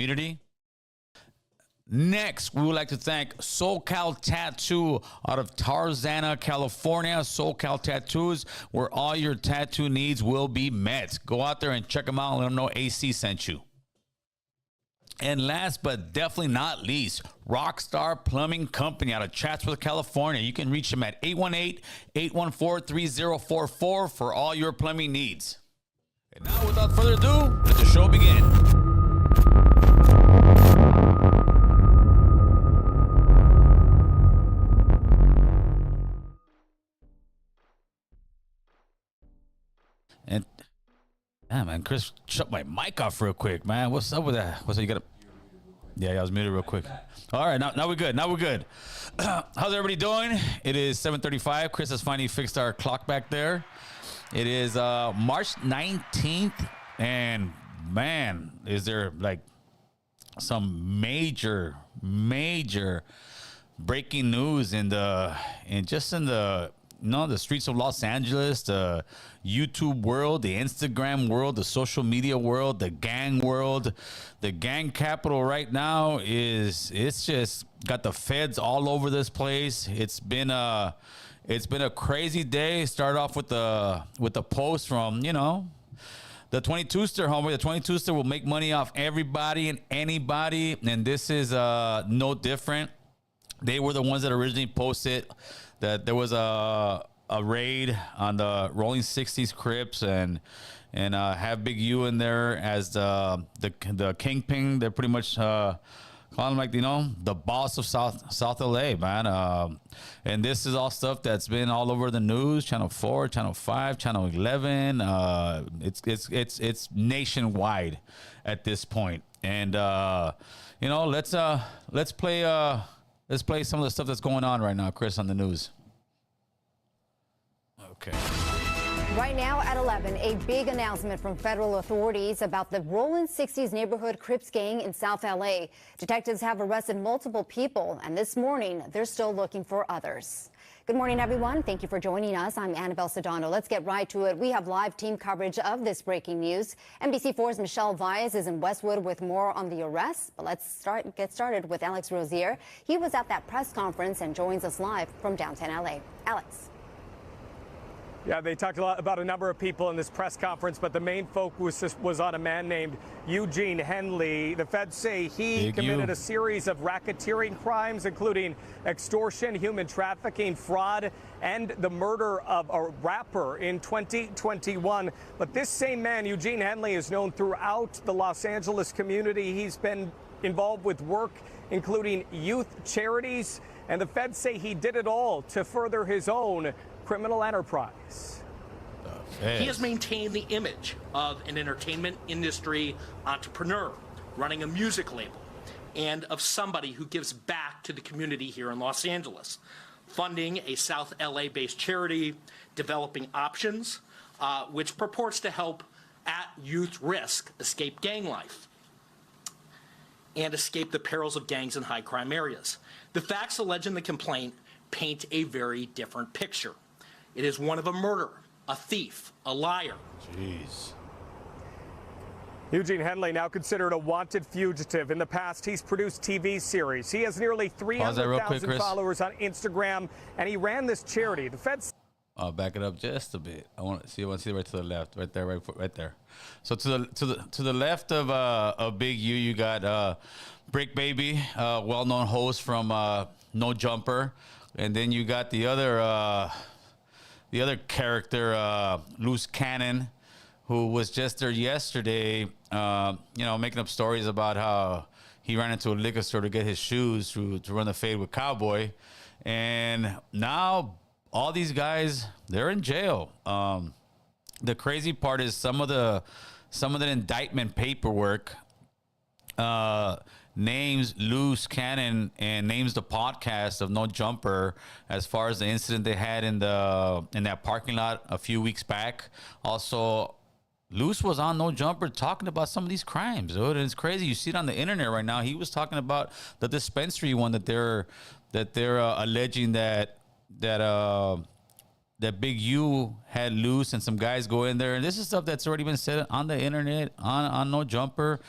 community. Next, we would like to thank SoCal Tattoo out of Tarzana, California. SoCal Tattoos, where all your tattoo needs will be met. Go out there and check them out and let them know AC sent you. And last but definitely not least, Rockstar Plumbing Company out of Chatsworth, California. You can reach them at 818-814-3044 for all your plumbing needs. And now, without further ado, let the show begin. And damn, man, Chris, shut my mic off real quick, man. What's up with that? What's up? You got to? Yeah, I was muted real quick. All right, now we're good. Now we're good. How's everybody doing? It is 7:35. Chris has finally fixed our clock back there. It is March 19th, and man, is there like some major breaking news in the streets of Los Angeles, the YouTube world, the Instagram world, the social media world, the gang world. The gang capital right now it's just got the feds all over this place. It's been a crazy day. Start off with the post from, the 22ster, homie. The 22ster will make money off everybody and anybody, and this is no different. They were the ones that originally posted that there was a raid on the Rolling 60s Crips and have Big U in there as the kingpin. They're pretty much calling him like, the boss of South LA, man. And this is all stuff that's been all over the news, Channel 4, Channel 5, Channel 11. It's nationwide at this point. And let's play some of the stuff that's going on right now, Chris, on the news. Okay. Right now at 11, a big announcement from federal authorities about the Rolling 60s neighborhood Crips gang in South LA. Detectives have arrested multiple people, and this morning they're still looking for others. Good morning, everyone. Thank you for joining us. I'm Annabelle Sedano. Let's get right to it. We have live team coverage of this breaking news. NBC4's Michelle Vyas is in Westwood with more on the arrest. But let's get started with Alex Rozier. He was at that press conference and joins us live from downtown LA. Alex. Yeah, they talked a lot about a number of people in this press conference, but the main focus was on a man named Eugene Henley. The feds say he committed a series of racketeering crimes, including extortion, human trafficking, fraud, and the murder of a rapper in 2021. But this same man, Eugene Henley, is known throughout the Los Angeles community. He's been involved with work including youth charities, and the feds say he did it all to further his own criminal enterprise. He has maintained the image of an entertainment industry entrepreneur running a music label and of somebody who gives back to the community here in Los Angeles, funding a South LA-based charity, developing options, which purports to help at youth risk escape gang life and escape the perils of gangs in high crime areas. The facts alleged in the complaint paint a very different picture. It is one of a murderer, a thief, a liar. Jeez. Eugene Henley, now considered a wanted fugitive. In the past, he's produced TV series. He has nearly 300,000 followers on Instagram, and he ran this charity. The feds... I'll back it up just a bit. I want to see right to the left, right there, right there. So to the left of Big U, you got Brick Baby, well-known host from No Jumper, and then you got the other character, Loose Cannon, who was just there yesterday, making up stories about how he ran into a liquor store to get his shoes to run the fade with Cowboy. And now all these guys, they're in jail. The crazy part is some of the indictment paperwork names Loose Cannon and names the podcast of No Jumper as far as the incident they had in that parking lot a few weeks back. Also, Loose was on No Jumper talking about some of these crimes, dude. And it's crazy. You see it on the internet right now. He was talking about the dispensary one that they're alleging that Big U had Loose and some guys go in there. And this is stuff that's already been said on the internet, on No Jumper.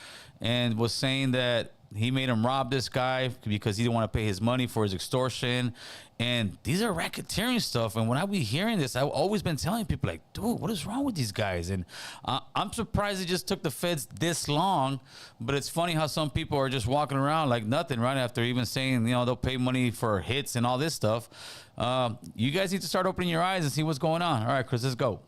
and was saying that he made him rob this guy because he didn't want to pay his money for his extortion. And these are racketeering stuff. And when I be hearing this, I've always been telling people, like, dude, what is wrong with these guys? And I'm surprised it just took the feds this long. But it's funny how some people are just walking around like nothing, right? After even saying, you know, they'll pay money for hits and all this stuff. You guys need to start opening your eyes and see what's going on. All right, Chris, let's go.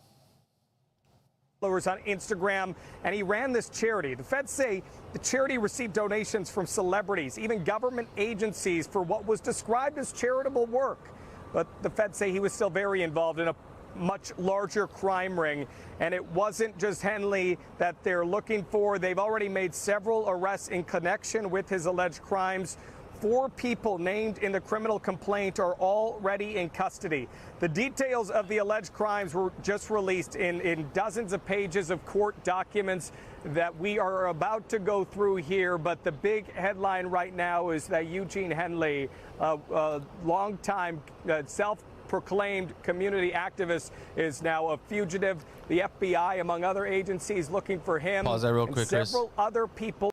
Followers on Instagram, and he ran this charity. The feds say the charity received donations from celebrities, even government agencies, for what was described as charitable work. But the feds say he was still very involved in a much larger crime ring, and it wasn't just Henley that they're looking for. They've already made several arrests in connection with his alleged crimes. 4 people named in the criminal complaint are already in custody. The details of the alleged crimes were just released in dozens of pages of court documents that we are about to go through here. But the big headline right now is that Eugene Henley, a longtime self-proclaimed community activist, is now a fugitive. The FBI, among other agencies, looking for him. Pause that real quick, Chris. Several other people.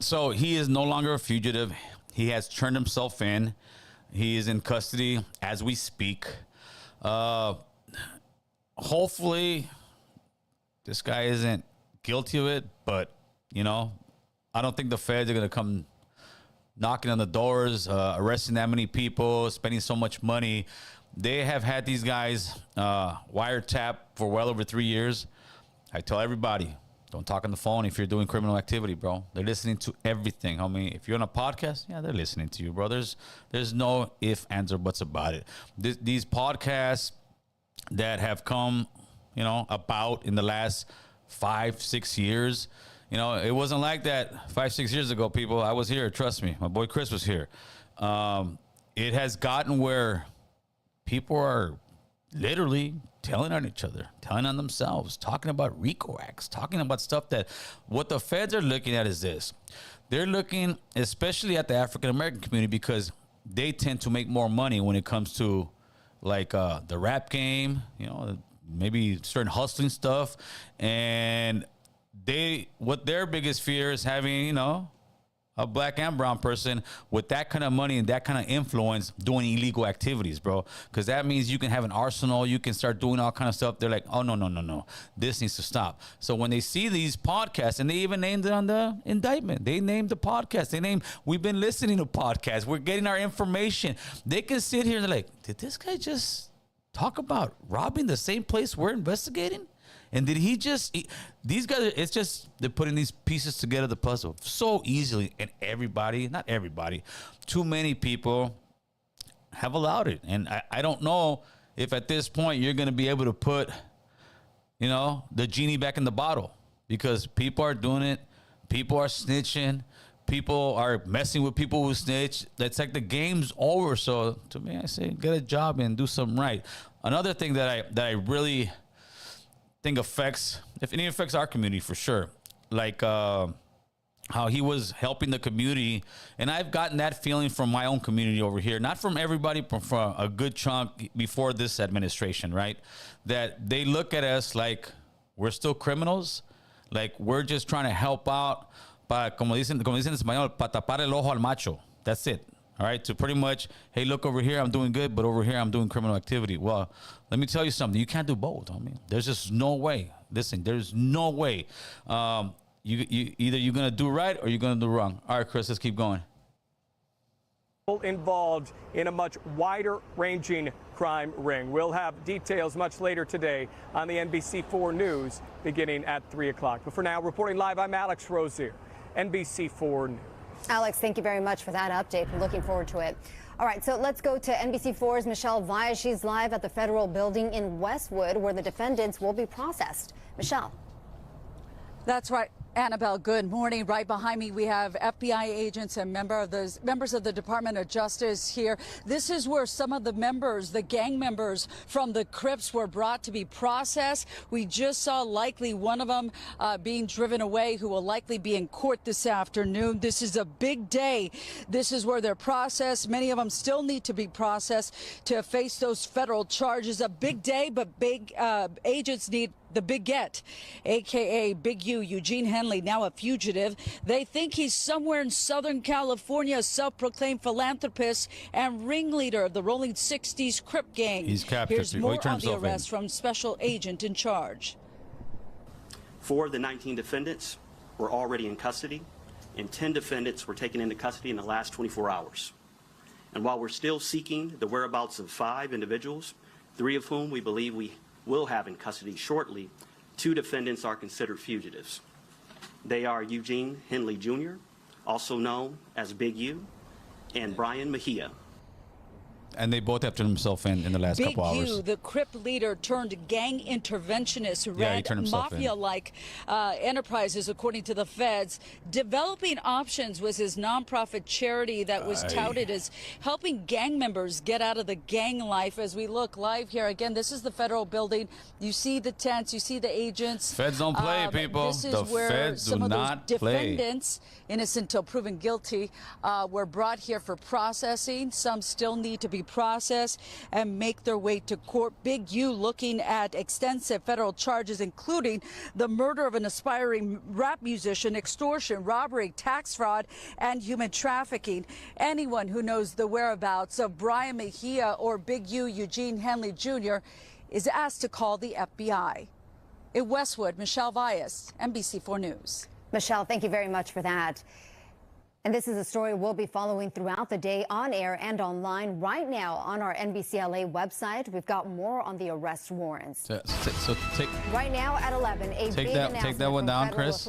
So he is no longer a fugitive. He has turned himself in. He is in custody as we speak. Hopefully, this guy isn't guilty of it, but, you know, I don't think the feds are going to come knocking on the doors, arresting that many people, spending so much money. They have had these guys wiretapped for well over 3 years. I tell everybody, don't talk on the phone if you're doing criminal activity, bro. They're listening to everything, homie. If you're on a podcast, yeah, they're listening to you, bro. There's no ifs, ands, or buts about it. These podcasts that have come, you know, about in the last 5-6 years, you know, it wasn't like that 5-6 years ago, people. I was here, trust me. My boy Chris was here. It has gotten where people are literally telling on each other, telling on themselves, talking about RICO acts, talking about stuff that what the feds are looking at is this. They're looking especially at the African-American community because they tend to make more money when it comes to like the rap game, you know, maybe certain hustling stuff. And what their biggest fear is having, you know, a black and brown person with that kind of money and that kind of influence doing illegal activities, bro. Because that means you can have an arsenal. You can start doing all kind of stuff. They're like, oh, no. This needs to stop. So when they see these podcasts, and they even named it on the indictment, they named the podcast. We've been listening to podcasts. We're getting our information. They can sit here and they're like, did this guy just talk about robbing the same place we're investigating? And did he just, these guys, it's just, they're putting these pieces together, the puzzle, so easily. And everybody, not everybody, too many people have allowed it. And I don't know if at this point you're going to be able to put, you know, the genie back in the bottle, because people are doing it. People are snitching. People are messing with people who snitch. That's like the game's over. So to me, I say, get a job and do something right. Another thing that I really think affects our community for sure, like how he was helping the community, and I've gotten that feeling from my own community over here, not from everybody, but from a good chunk before this administration, right? That they look at us like we're still criminals, like we're just trying to help out, como dicen en español, para tapar el ojo al macho. That's it. All right, to pretty much, hey, look over here, I'm doing good, but over here, I'm doing criminal activity. Well, let me tell you something. You can't do both. I mean, there's just no way. Listen, there's no way. Either you're going to do right or you're going to do wrong. All right, Chris, let's keep going. Involved in a much wider ranging crime ring. We'll have details much later today on the NBC4 News beginning at 3 o'clock. But for now, reporting live, I'm Alex Rozier, NBC4 News. Alex, thank you very much for that update. We're looking forward to it. All right, so let's go to NBC4's Michelle Vaya. She's live at the federal building in Westwood, where the defendants will be processed. Michelle. That's right. Annabelle, good morning. Right behind me, we have FBI agents and members of the Department of Justice here. This is where some of the members, the gang members from the Crips, were brought to be processed. We just saw likely one of them being driven away, who will likely be in court this afternoon. This is a big day. This is where they're processed. Many of them still need to be processed to face those federal charges. A big day, but big agents need The Bigot, a.k.a. Big U, Eugene Henley, now a fugitive. They think he's somewhere in Southern California, a self-proclaimed philanthropist and ringleader of the Rolling 60s Crip gang. He's captured. Here's more on the arrest from special agent in charge. 4 of the 19 defendants were already in custody, and 10 defendants were taken into custody in the last 24 hours. And while we're still seeking the whereabouts of 5 individuals, 3 of whom we believe we will have in custody shortly, 2 defendants are considered fugitives. They are Eugene Henley Jr., also known as Big U, and Brian Mejia. And they both have turned themselves in the last couple hours. Big U, the Crip leader turned gang interventionist, ran mafia-like enterprises, according to the feds. Developing Options was his nonprofit charity that was touted as helping gang members get out of the gang life. As we look live here, again, this is the federal building. You see the tents, you see the agents. Feds don't play, people. This is the where feds some do of not those play. defendants, innocent until proven guilty, were brought here for processing. Some still need to be processed and make their way to court. Big U looking at extensive federal charges, including the murder of an aspiring rap musician, extortion, robbery, tax fraud, and human trafficking. Anyone who knows the whereabouts of Brian Mejia or Big U, Eugene Henley Jr., is asked to call the FBI. In Westwood, Michelle Valles, NBC4 News. Michelle, thank you very much for that. And this is a story we'll be following throughout the day on air and online. Right now on our NBCLA website, we've got more on the arrest warrants. Right now at 11, take that one down, Chris.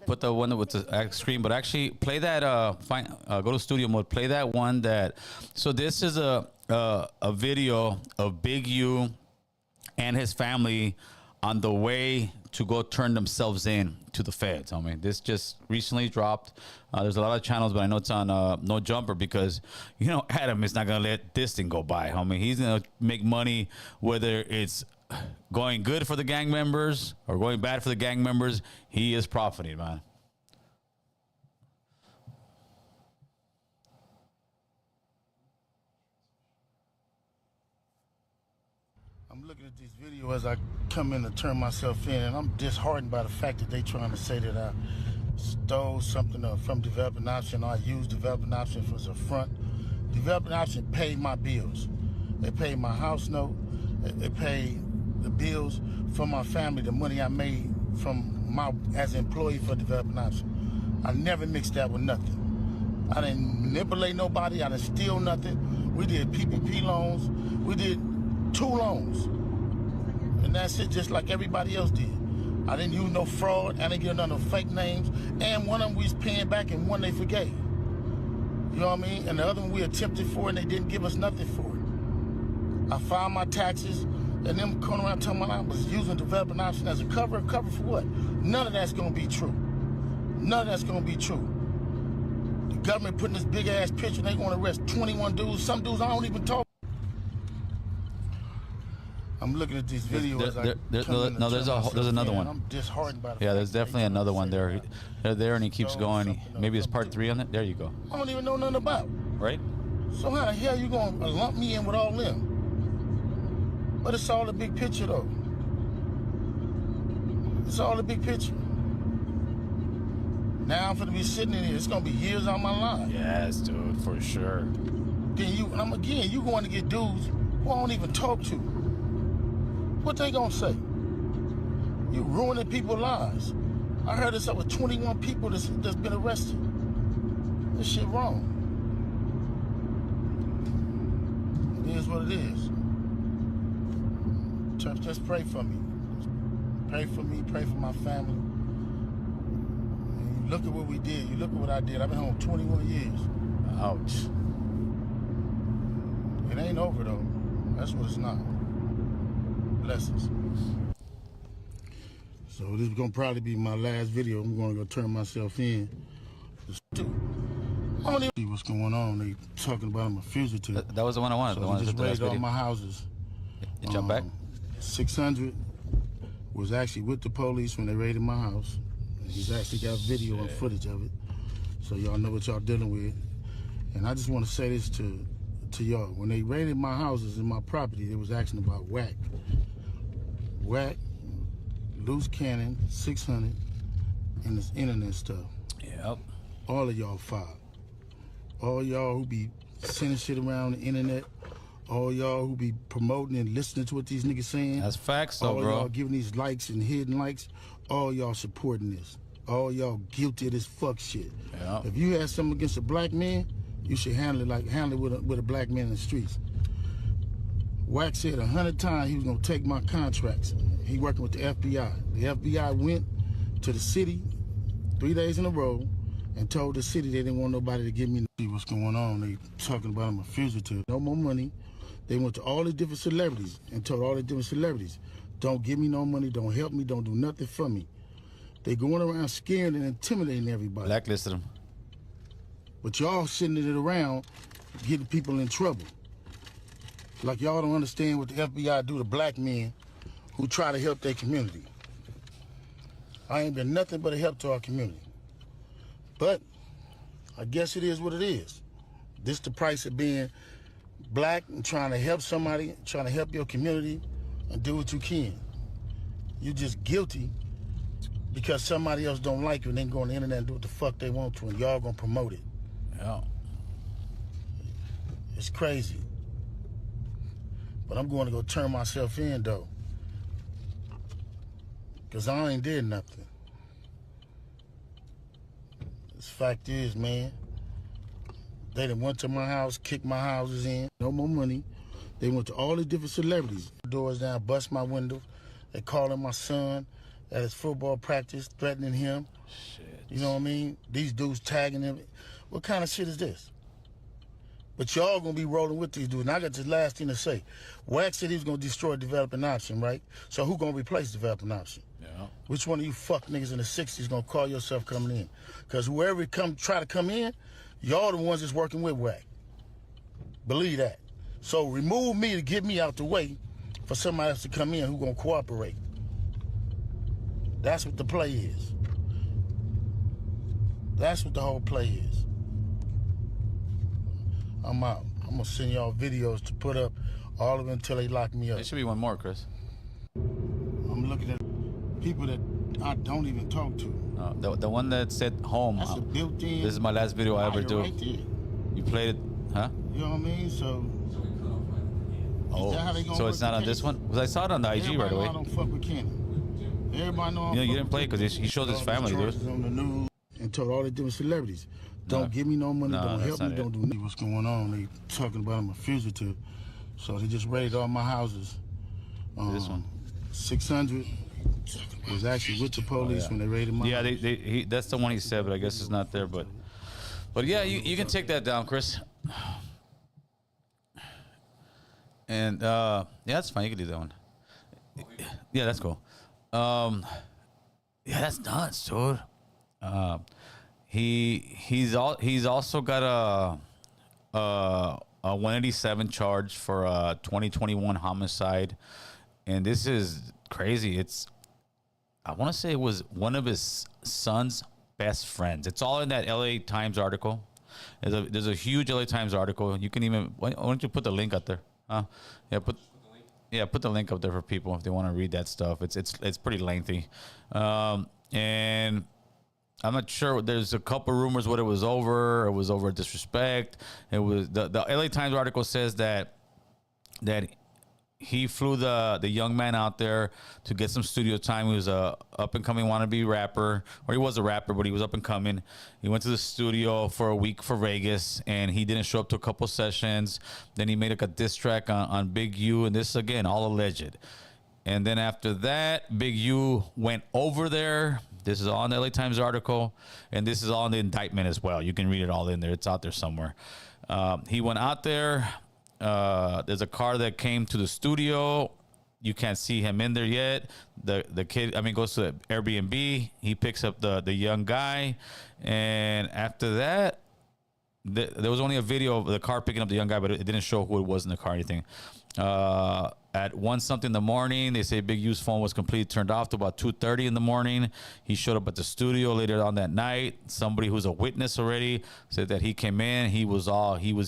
Put the one with the screen, but actually play that. Go to studio mode. Play that one that. So this is a video of Big U and his family on the way to go turn themselves in to the feds. I mean, this just recently dropped. There's a lot of channels, but I know it's on No Jumper because, you know, Adam is not going to let this thing go by. I mean, he's going to make money whether it's going good for the gang members or going bad for the gang members. He is profiting, man. I'm looking at this video as I come in to turn myself in, and I'm disheartened by the fact that they trying to say that I stole something from Developing Option, or I used Developing Option as a front. Developing Option paid my bills. They paid my house note. They paid the bills for my family, the money I made as an employee for Developing Option. I never mixed that with nothing. I didn't manipulate nobody. I didn't steal nothing. We did PPP loans. We did 2 loans, and that's it, just like everybody else did. I didn't use no fraud. I didn't give none of fake names, and one of them we was paying back and one they forgave. You know what I mean? And the other one we attempted for and they didn't give us nothing for it. I filed my taxes, and them coming around telling me I was using Developing Option as a cover. Cover for what? None of that's gonna be true. None of that's gonna be true. The government putting this big ass picture, they gonna arrest 21 dudes. Some dudes I don't even talk. I'm looking at these videos. There's another one. I'm disheartened by the there's definitely another one there. They're there, and he keeps going. Maybe it's part 3 on it. There you go. I don't even know nothing about. Right? So how the hell you gonna lump me in with all them? But it's all the big picture, though. It's all the big picture. Now I'm gonna be sitting in here. It's gonna be years on my life. Yes, dude, for sure. Then you going to get dudes who I don't even talk to. What they gonna say? You ruining people's lives. I heard it's over 21 people that's been arrested. This shit wrong. It is what it is. Church, just pray for me. Pray for me, pray for my family. And you look at what we did. You look at what I did. I've been home 21 years. Ouch. It ain't over, though. That's what it's not. Blessings. So this is gonna probably be my last video. I'm gonna go turn myself in. I don't even see what's going on. They talking about I'm a fugitive. That was the one I wanted. So the one just raided all my houses. You jump back? 600 was actually with the police when they raided my house. He's actually got video and footage of it, so y'all know what y'all dealing with. And I just want to say this to y'all. When they raided my houses and my property, they was asking about whack. Whack, Loose Cannon, 600, and this internet stuff. Yep. All of y'all fired. All y'all who be sending shit around the internet, all y'all who be promoting and listening to what these niggas saying. That's facts, though, all bro. Y'all giving these likes and hidden likes. All y'all supporting this. All y'all guilty of this fuck shit. Yep. If you had something against a black man, you should handle it with a black man in the streets. Wack said 100 times he was gonna take my contracts. He working with the FBI. The FBI went to the city 3 days in a row and told the city they didn't want nobody to give me. See what's going on. They talking about I'm a fugitive. No more money. They went to all the different celebrities and told all the different celebrities, don't give me no money, don't help me, don't do nothing for me. They going around scaring and intimidating everybody. Blacklisted them. But y'all sitting it around getting people in trouble. Like y'all don't understand what the FBI do to black men who try to help their community. I ain't been nothing but a help to our community. But I guess it is what it is. This the price of being black and trying to help somebody, trying to help your community and do what you can. You just guilty because somebody else don't like you and then go on the internet and do what the fuck they want to and y'all gonna promote it. Yeah. It's crazy. But I'm going to go turn myself in though. Cause I ain't did nothing. This fact is, man, they done went to my house, kicked my houses in, no more money. They went to all the different celebrities. Doors down, bust my window. They calling my son at his football practice, threatening him. Shit. You know what I mean? These dudes tagging him. What kind of shit is this? But y'all gonna be rolling with these dudes. And I got this last thing to say. Wax said he was gonna destroy developing option, right? So who gonna replace developing option? Yeah. Which one of you fuck niggas in the 60s gonna call yourself coming in? Because whoever try to come in, y'all the ones that's working with Wack. Believe that. So remove me to get me out the way for somebody else to come in who gonna cooperate. That's what the play is. That's what the whole play is. I'm out. I'm gonna send y'all videos to put up all of them until they lock me up. There should be one more, Chris. I'm looking at people that I don't even talk to. The one that said home. That's a built-in. This is my last video I ever do. Right there. You played it, huh? You know what I mean? So. Oh, Is that how they gonna so work it's not the on case? this one? Because I saw it on the IG Everybody right away. know I don't fuck with Cannon. Everybody know I You fuck didn't play it with because he showed his family, dude. on the news and told all the different celebrities, don't give me no money, No, don't that's help me, not don't do nothing. What's going on? They talking about I'm a fugitive. So they just raided all my houses. This one. 600 was actually with the police when they raided my house. Yeah, that's the one he said, but I guess it's not there. But yeah, you can take that down, Chris. And yeah, that's fine. You can do that one. Yeah, that's cool. Yeah, that's nuts, dude. He's also got a 187 charge for a 2021 homicide, and this is crazy. I want to say it was one of his son's best friends. It's all in that LA Times article. There's a huge LA Times article. You can even why don't you put the link up there? Put the link up there for people if they want to read that stuff. It's pretty lengthy, and I'm not sure. There's a couple rumors what it was over. It was over disrespect. It was the LA Times article says that he flew the young man out there to get some studio time. He was a up and coming wannabe rapper, or he was a rapper, but he was up and coming. He went to the studio for a week for Vegas, and he didn't show up to a couple sessions. Then he made like a diss track on Big U, and this again all alleged. And then after that, Big U went over there. This is all in the LA Times article, and this is all in the indictment as well. You can read it all in there. It's out there somewhere. He went out there. There's a car that came to the studio. You can't see him in there yet. The kid, goes to the Airbnb. He picks up the young guy, and after that, there was only a video of the car picking up the young guy, but it didn't show who it was in the car or anything. At 1-something in the morning, they say Big U's phone was completely turned off to about 2:30 in the morning. He showed up at the studio later on that night. Somebody who's a witness already said that he came in. He was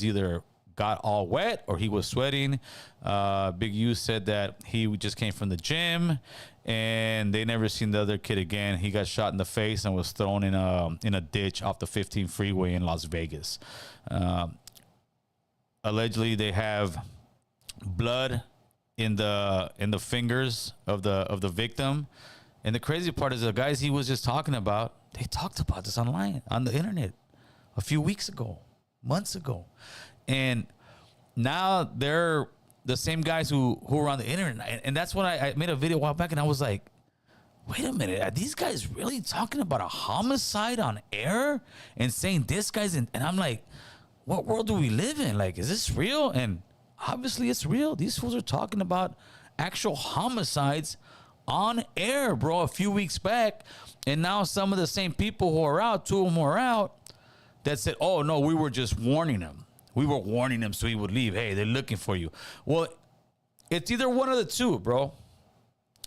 either got all wet or he was sweating. Big U said that he just came from the gym and they never seen the other kid again. He got shot in the face and was thrown in a ditch off the 15 freeway in Las Vegas. Allegedly, they have blood in the fingers of the victim. And the crazy part is the guys he was just talking about, they talked about this online on the internet a few weeks ago, months ago. And now they're the same guys who were on the internet. And that's when I made a video a while back and I was like, wait a minute, are these guys really talking about a homicide on air and saying this guy's in? And I'm like, what world do we live in? Like, is this real? And obviously it's real. These fools are talking about actual homicides on air, bro, a few weeks back. And now some of the same people who are out, two of them were out, that said, oh, no, we were just warning him. We were warning him so he would leave. Hey, they're looking for you. Well, it's either one of the two, bro.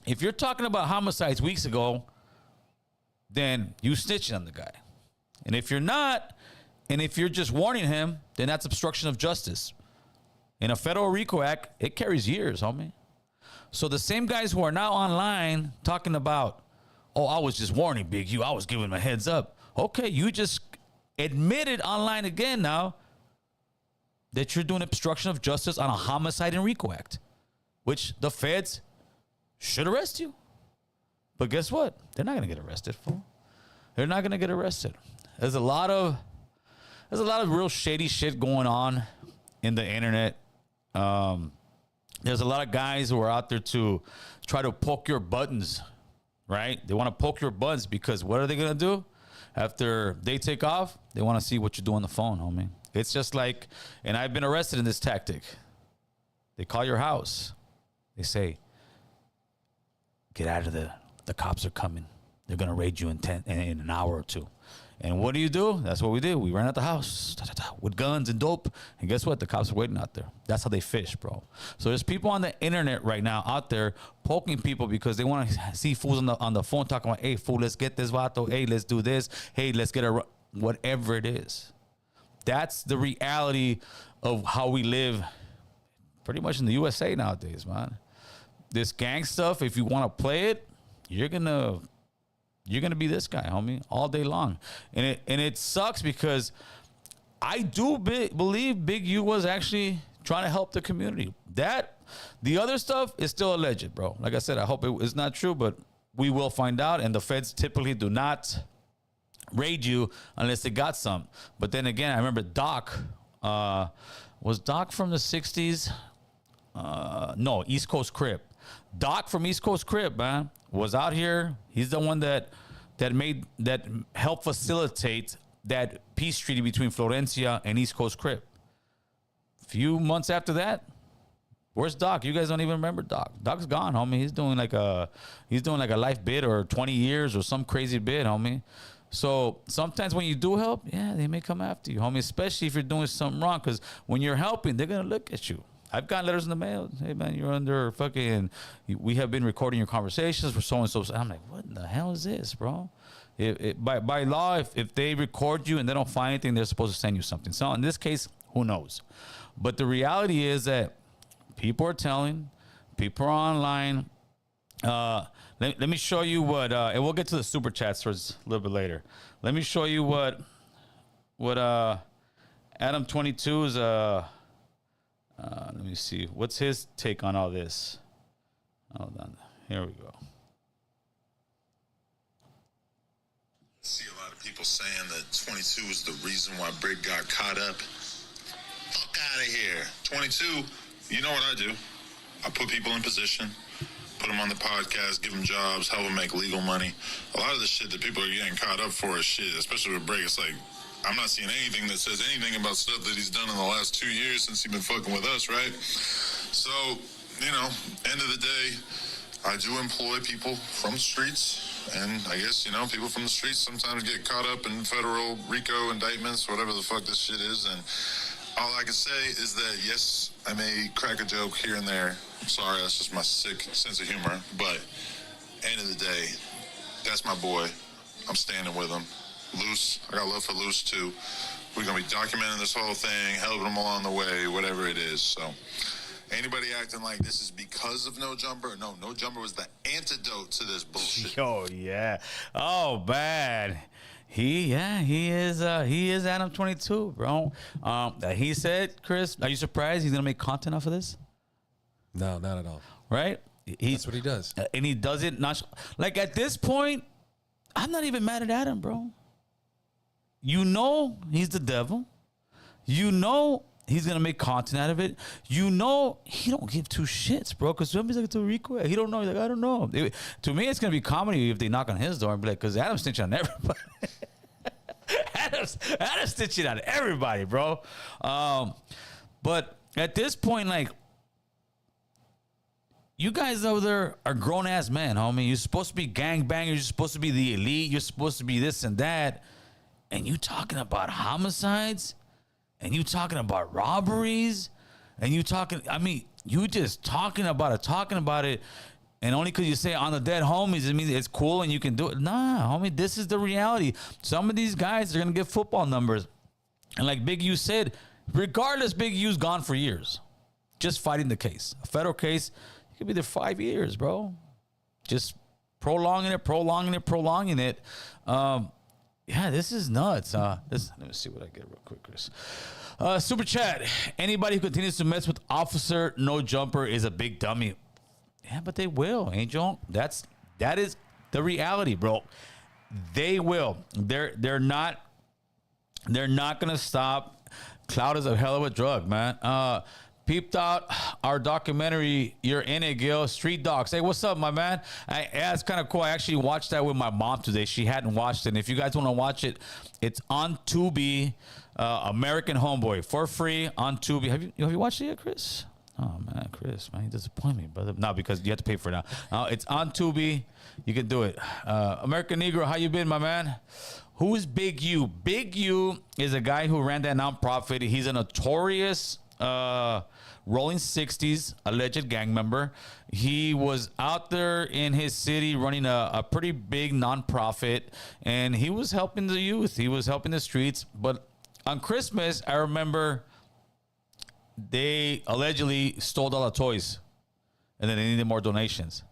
If you're talking about homicides weeks ago, then you snitching on the guy. And if you're not, and if you're just warning him, then that's obstruction of justice. In a federal RICO Act, it carries years, homie. So the same guys who are now online talking about, oh, I was just warning Big U, I was giving him a heads up. Okay, you just admitted online again now that you're doing obstruction of justice on a homicide and RICO Act, which the feds should arrest you. But guess what? They're not going to get arrested, fool. They're not going to get arrested. There's a lot of real shady shit going on in the internet. There's a lot of guys who are out there to try to poke your buttons, right? They want to poke your buttons because what are they going to do? After they take off, they want to see what you do on the phone, homie. It's just like, and I've been arrested in this tactic. They call your house. They say, get out of the cops are coming. They're going to raid you in an hour or two. And what do? That's what we did. We ran out the house with guns and dope. And guess what? The cops are waiting out there. That's how they fish, bro. So there's people on the internet right now out there poking people because they want to see fools on the phone talking about, hey, fool, let's get this vato. Hey, let's do this. Hey, let's get whatever it is. That's the reality of how we live pretty much in the USA nowadays, man. This gang stuff, if you want to play it, you're gonna be this guy, homie, all day long. And it sucks because I do believe Big U was actually trying to help the community. The other stuff is still alleged, bro. Like I said, I hope it's not true, but we will find out. And the feds typically do not raid you unless they got some. But then again, I remember Doc, was Doc from the 60s? No, East Coast Crip. Doc from East Coast Crip, man, was out here. He's the one that helped facilitate that peace treaty between Florencia and East Coast Crip. A few months after that, where's Doc? You guys don't even remember Doc. Doc's gone, homie. He's doing like a life bid or 20 years or some crazy bid, homie. So sometimes when you do help, yeah, they may come after you, homie, especially if you're doing something wrong, because when you're helping, they're going to look at you. I've gotten letters in the mail. Hey, man, you're under fucking, we have been recording your conversations for so-and-so. I'm like, what in the hell is this, bro? By law, if they record you and they don't find anything, they're supposed to send you something. So in this case, who knows? But the reality is that people are telling, people are online. Let me show you what, and we'll get to the super chats towards a little bit later. Let me show you what Adam 22 is, let me see. What's his take on all this? Hold on. Here we go. See a lot of people saying that 22 is the reason why Brig got caught up. Fuck out of here. 22, you know what I do. I put people in position, put them on the podcast, give them jobs, help them make legal money. A lot of the shit that people are getting caught up for is shit, especially with Brig. It's like, I'm not seeing anything that says anything about stuff that he's done in the last 2 years since he's been fucking with us, right? So, you know, end of the day, I do employ people from the streets, and I guess, you know, people from the streets sometimes get caught up in federal RICO indictments, whatever the fuck this shit is, and all I can say is that, yes, I may crack a joke here and there. I'm sorry, that's just my sick sense of humor, but end of the day, that's my boy. I'm standing with him. Loose, I got love for Loose too. We're going to be documenting this whole thing, helping them along the way, whatever it is. So anybody acting like this is because of No Jumper? No, No Jumper was the antidote to this bullshit. Oh, yeah. Oh, man. He is Adam 22, bro. He said, Chris, are you surprised he's going to make content off of this? No, not at all. Right? That's what he does. And he does it not like at this point, I'm not even mad at Adam, bro. You know he's the devil. You know he's gonna make content out of it. You know he don't give two shits, bro. Because somebody's like, to Rico, he don't know. He's like, I don't know. To me, it's gonna be comedy if they knock on his door and be like, because Adam's snitching on everybody. Adam's snitching on everybody, bro. But at this point, like, you guys over there are grown ass men, homie. You're supposed to be gangbangers. You're supposed to be the elite. You're supposed to be this and that. And you talking about homicides, and you talking about robberies, and you talking, I mean, you just talking about it, and only because you say on the dead homies, it means it's cool and you can do it. Nah, homie, this is the reality. Some of these guys are going to get football numbers. And like Big U said, regardless, Big U's gone for years. Just fighting the case. A federal case, it could be there 5 years, bro. Just prolonging it. Yeah, this is nuts. Let me see what I get real quick, Chris. Super chat. Anybody who continues to mess with Officer No Jumper is a big dummy. Yeah, but they will, Angel. That is the reality, bro. They will. They're not gonna stop. Cloud is a hell of a drug, man. Peeped out our documentary. You're in it, Gil. Street Dogs. Hey, what's up, my man? Yeah, it's kind of cool. I actually watched that with my mom today. She hadn't watched it. And if you guys want to watch it, it's on Tubi. American Homeboy for free on Tubi. Have you watched it yet, Chris? Oh man, Chris, man, you disappoint me, brother. No, because you have to pay for it now. It's on Tubi. You can do it. American Negro, how you been, my man? Who is Big U? Big U is a guy who ran that nonprofit. He's a notorious Rolling 60s alleged gang member. He was out there in his city running a pretty big nonprofit, and he was helping the youth. He was helping the streets. But on Christmas, I remember they allegedly stole all the toys, and then they needed more donations.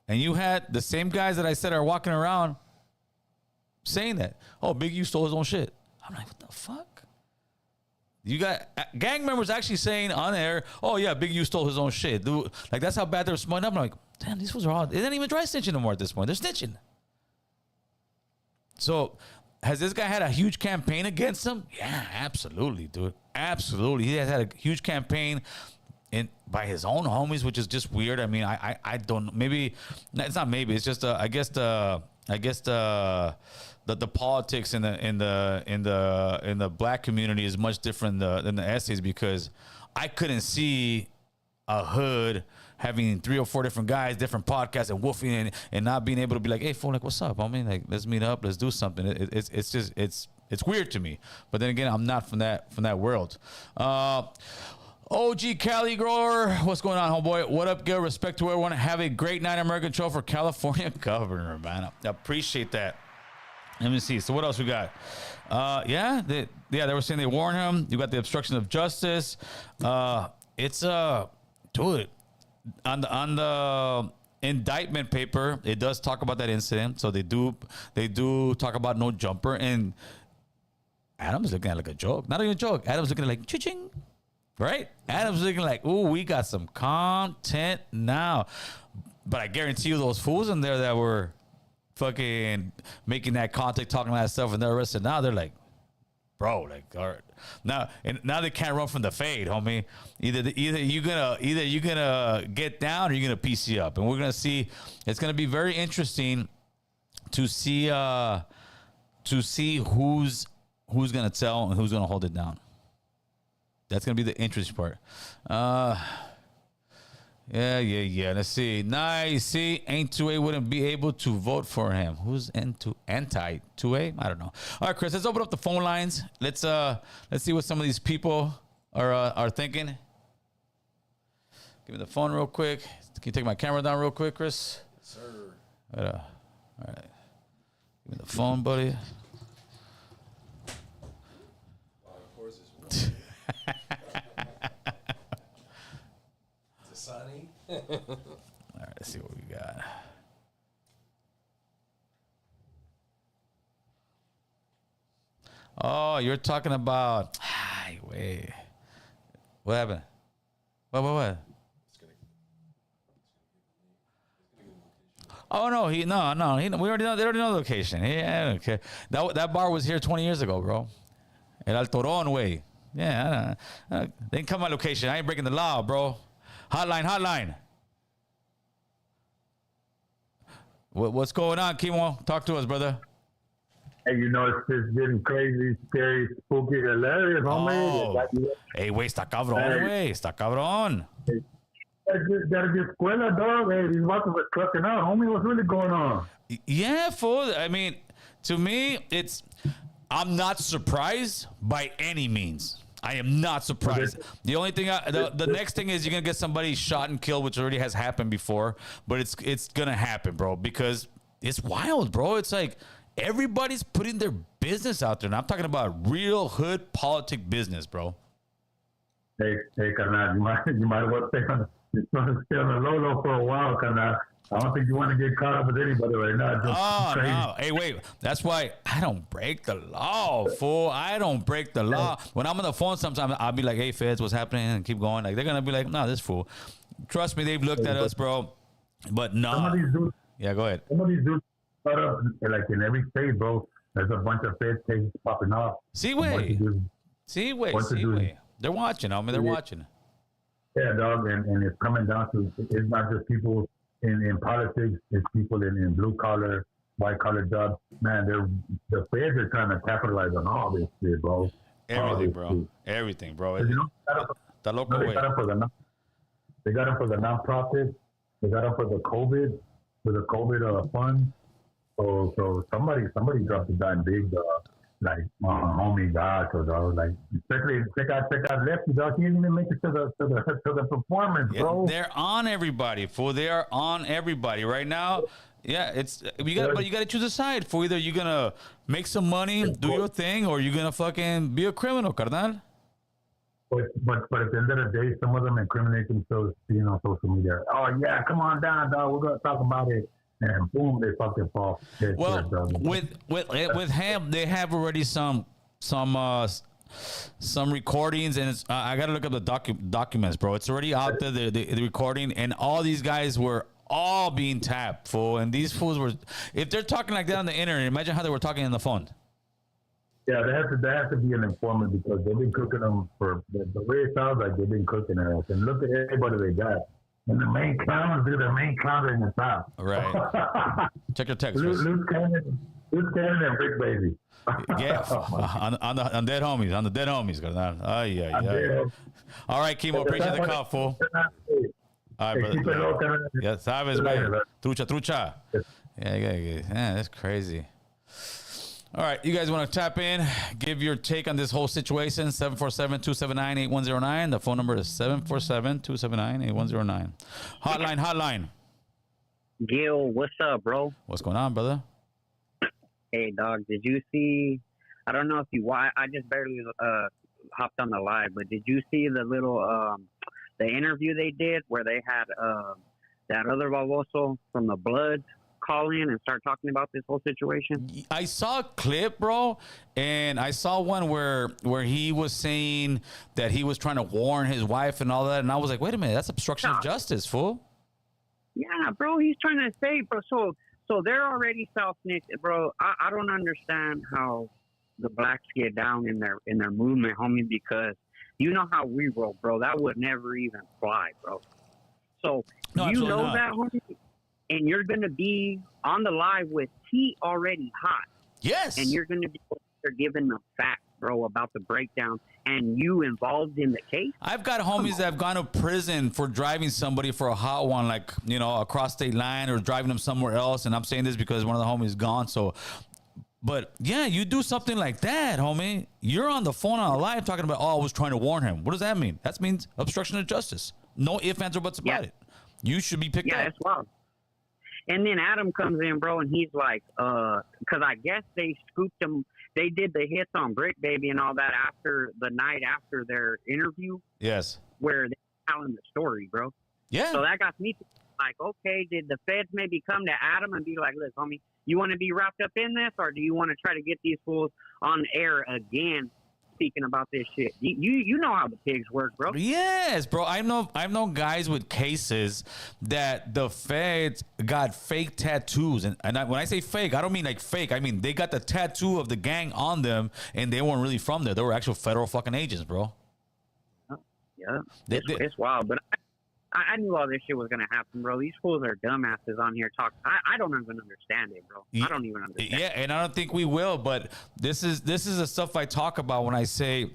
And you had the same guys that I said are walking around saying that, oh, Big U stole his own shit. I'm like, what the fuck? You got gang members actually saying on air, oh, yeah, Big U stole his own shit. Dude, like, that's how bad they're smoking up. I'm like, damn, these fools are all, they didn't even try snitching no more at this point. They're snitching. So, has this guy had a huge campaign against him? Yeah, absolutely, dude. Absolutely. He has had a huge campaign by his own homies, which is just weird. I mean, I don't, maybe, it's not maybe, it's just, I guess the politics in the black community is much different than the essays, because I couldn't see a hood having 3 or 4 different guys, different podcasts, and woofing and not being able to be like, hey, fool, like, what's up? I mean, like, let's meet up, let's do something. It's just weird to me. But then again, I'm not from that world. OG Cali Grower, what's going on, homeboy? What up, Gil? Respect to everyone. Have a great night, American Troll for California governor, man. I appreciate that. Let me see. So what else we got? They were saying they warned him. You got the obstruction of justice. Dude, on the indictment paper, it does talk about that incident. So they do talk about No Jumper, and Adam's looking at it like a joke. Not even a joke. Adam's looking at it like cha-ching. Right? Adam's looking like, ooh, we got some content now. But I guarantee you those fools in there that were fucking making that content, talking that stuff, and they're arrested now, they're like, bro, like, all right. Now they can't run from the fade, homie. Either you're gonna get down or you're gonna PC up. And we're gonna see, it's gonna be very interesting to see who's gonna tell and who's gonna hold it down. That's going to be the interesting part. Yeah. Let's see. Nice. See, Ain't 2A wouldn't be able to vote for him. Who's anti 2A? I don't know. All right, Chris, let's open up the phone lines. Let's see what some of these people are thinking. Give me the phone real quick. Can you take my camera down real quick, Chris? Yes, sir. All right. Give me the phone, buddy. Sunny. All right, let's see what we got. Oh, you're talking about. Wait. What happened? What? Oh no, we already know. They already know the location. Yeah, okay. That bar was here 20 years ago, bro. El Altorón way. Yeah, they didn't come my location. I ain't breaking the law, bro. Hotline. What's going on, Kimo? Talk to us, brother. Hey, you know, it's just getting crazy, scary, spooky, hilarious, homie. Oh. Hey, güey, está cabrón, güey. Está cabrón. Gotta get escuela, dog. Hey, these vatos are trucking out, homie. What's really going on? Yeah, fool. I mean, to me, I'm not surprised by any means. I am not surprised. The only thing, the next thing is you're gonna get somebody shot and killed, which already has happened before. But it's gonna happen, bro, because it's wild, bro. It's like everybody's putting their business out there, and I'm talking about real hood politic business, bro. Hey, carnal, you might want to stay on the low for a while, carnal. I don't think you want to get caught up with anybody right now. No. Hey, wait. That's why I don't break the law, fool. I don't break the law. When I'm on the phone, sometimes I'll be like, hey, feds, what's happening? And keep going. Like, they're going to be like, no, this fool. Trust me, they've looked at us, bro. But no. Yeah, go ahead. Some of these dudes, like in every state, bro, there's a bunch of feds cases popping off. See, wait. They're watching, homie. They're watching. Yeah, dog. And it's coming down to, it's not just people in politics, it's people in blue collar, white collar jobs. Man, the feds are trying to capitalize on all this shit, bro. Everything, bro. You know, the local way. They got them for the nonprofit. They got them for the COVID fund. So somebody dropped a dime big, dog. Like, homie, God, so dog, like, especially check out Lefty, dog. He didn't even make it to the performance, bro. They're on everybody, fool. They are on everybody right now. Yeah, but you got to choose a side. For either you're gonna make some money, do your thing, or you're gonna fucking be a criminal, carnal. But at the end of the day, some of them incriminate themselves, on social media. Oh yeah, come on down, dog. We're gonna talk about it. And boom, they fucking fall. Well, with him, they have already some recordings, and I gotta look up the documents, bro. It's already out there, the recording, and all these guys were all being tapped, fool. And these fools were, if they're talking like that on the internet, imagine how they were talking on the phone. Yeah, they have to be an informant because they've been cooking them for the way it sounds like they've been cooking us. And look at everybody they got. And the main clowns are in the top. Right. Check your text. Loose Cannon and Big Baby. Yeah, on dead homies. All right, Kimo, appreciate the call, fool. All right, brother. Yeah, sabes, güey. Trucha. Yeah, that's crazy. All right, you guys want to tap in, give your take on this whole situation, 747-279-8109. The phone number is 747-279-8109. Hotline. Gil, what's up, bro? What's going on, brother? Hey, dog, did you see, I don't know if I just barely hopped on the live, but did you see the little, the interview they did where they had that other baboso from the Bloods call in and start talking about this whole situation? I saw a clip, bro, and I saw one where he was saying that he was trying to warn his wife and all that, and I was like, wait a minute, that's obstruction of justice, fool. Yeah, bro, he's trying to say, bro, so they're already self-snitched, bro. I don't understand how the blacks get down in their movement, homie, because you know how we roll, bro. That would never even fly, bro. So no, you know not. that, homie? And you're going to be on the live with T already hot. Yes. And you're going to be giving the facts, bro, about the breakdown and you involved in the case. I've got homies that have gone to prison for driving somebody for a hot one, like, across state line or driving them somewhere else. And I'm saying this because one of the homies gone. So, but yeah, you do something like that, homie. You're on the phone on a live talking about, I was trying to warn him. What does that mean? That means obstruction of justice. No ifs, ands, or buts about it. You should be picked up. Yeah, that's wild. And then Adam comes in, bro, and he's like, because I guess they scooped him. they did the hits on Brick Baby and all that after the night after their interview. Yes. Where they're telling the story, bro. Yeah. So that got me thinking, like, okay, did the feds maybe come to Adam and be like, look, homie, you want to be wrapped up in this, or do you want to try to get these fools on air again speaking about this shit? You know how the pigs work, bro. Yes, bro. I know guys with cases that the feds got fake tattoos, and when I say fake, I don't mean like fake. I mean they got the tattoo of the gang on them, and they weren't really from there. They were actual federal fucking agents, bro. Yeah, it's wild, but I knew all this shit was gonna happen, bro. These fools are dumbasses on here talking. I don't even understand it, bro. I don't even understand. Yeah, and I don't think we will. But this is the stuff I talk about when I say,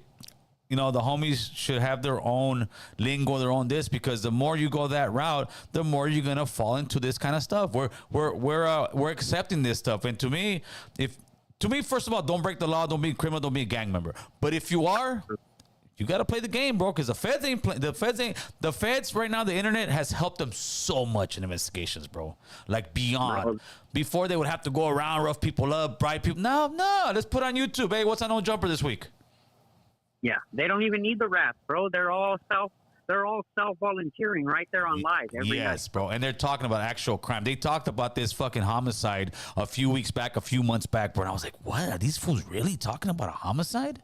you know, the homies should have their own lingo, their own this, because the more you go that route, the more you're gonna fall into this kind of stuff. We're accepting this stuff, and to me, first of all, don't break the law, don't be a criminal, don't be a gang member. But if you are, you got to play the game, bro, because the feds right now, the internet has helped them so much in investigations, bro. Like beyond. Bro. Before they would have to go around, rough people up, bribe people. No, let's put on YouTube. Hey, what's on No Jumper this week? Yeah, they don't even need the rap, bro. They're all self-volunteering right there on live every night. Bro, and they're talking about actual crime. They talked about this fucking homicide a few months back, bro, and I was like, what? Are these fools really talking about a homicide?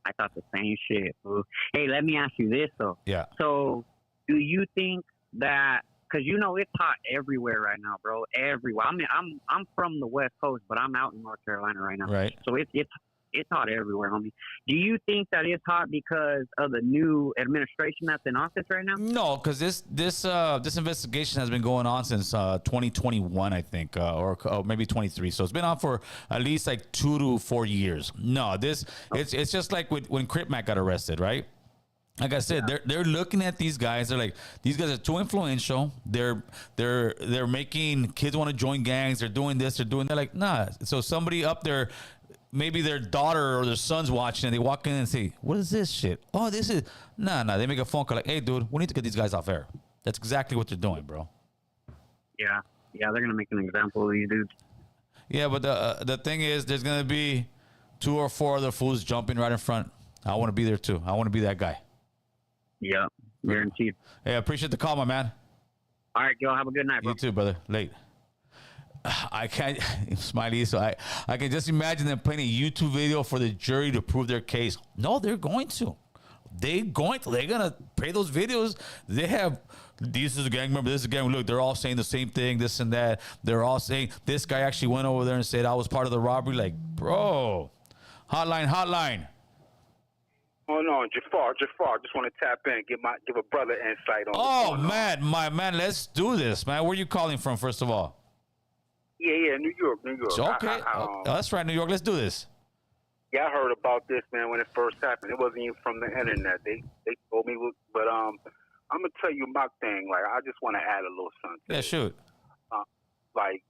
I thought the same shit, bro. Hey, let me ask you this, though. Yeah. So, do you think that, because you know it's hot everywhere right now, bro, everywhere. I mean, I'm from the West Coast, but I'm out in North Carolina right now. Right. So it's hot everywhere, homie. Do you think that it's hot because of the new administration that's in office right now? No, because this investigation has been going on since 2021, I think, or maybe 23. So it's been on for at least like 2 to 4 years. No, it's just like when Crip Mac got arrested, right? Like I said, they're looking at these guys. They're like, these guys are too influential. They're making kids want to join gangs. They're doing this. They're doing that. Like, nah. So somebody up there, maybe their daughter or their son's watching, and they walk in and say, what is this shit? Oh, this is... Nah. They make a phone call like, hey, dude, we need to get these guys off air. That's exactly what they're doing, bro. Yeah, they're going to make an example of these dudes. Yeah, but the thing is, there's going to be 2 or 4 other fools jumping right in front. I want to be there, too. I want to be that guy. Yeah, guaranteed. Hey, I appreciate the call, my man. All right, Joe, have a good night, bro. You too, brother. Late. I can't, Smiley, so I can just imagine them playing a YouTube video for the jury to prove their case. No, they're going to. They're going to play those videos. They have, this is a gang member, this is a gang member. Look, they're all saying the same thing, this and that. They're all saying, this guy actually went over there and said, I was part of the robbery. Like, bro, hotline. Oh no, Jafar, just want to tap in, give a brother insight on. Oh man, my man, let's do this, man. Where are you calling from, first of all? Yeah, New York. So, okay, that's right, New York. Let's do this. Yeah, I heard about this, man, when it first happened. It wasn't even from the internet. They told me, but I'm gonna tell you my thing. Like, I just want to add a little something. Yeah, shoot. Like,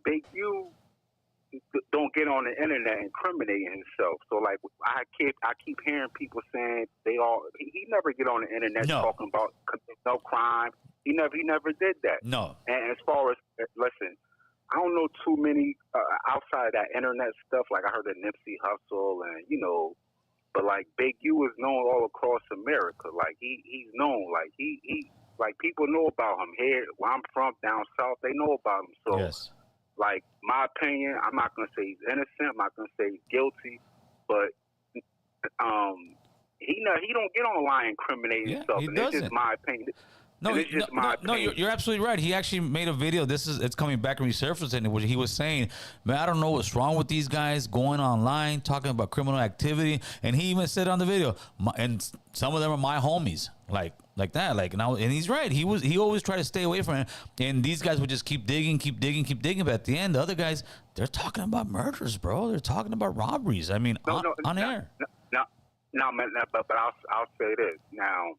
Big U don't get on the internet incriminating himself. So like, I keep hearing people saying he never get on the internet talking about no crime. He never did that. No. And as far as listen, I don't know too many outside of that internet stuff. Like I heard of Nipsey Hussle and but like Big U is known all across America. Like he's known. Like he like people know about him here. Where I'm from, down south, they know about him. So. Yes. Like, my opinion, I'm not going to say he's innocent. I'm not going to say he's guilty. But he don't get online incriminating himself. He and doesn't. It's just my opinion. No, you're absolutely right. He actually made a video. It's coming back and resurfacing. Which he was saying, man, I don't know what's wrong with these guys going online talking about criminal activity. And he even said on the video, and some of them are my homies, like that. Like and he's right. He always tried to stay away from it. And these guys would just keep digging. But at the end, the other guys, they're talking about murders, bro. They're talking about robberies. I mean, on air. No, but I'll say this now.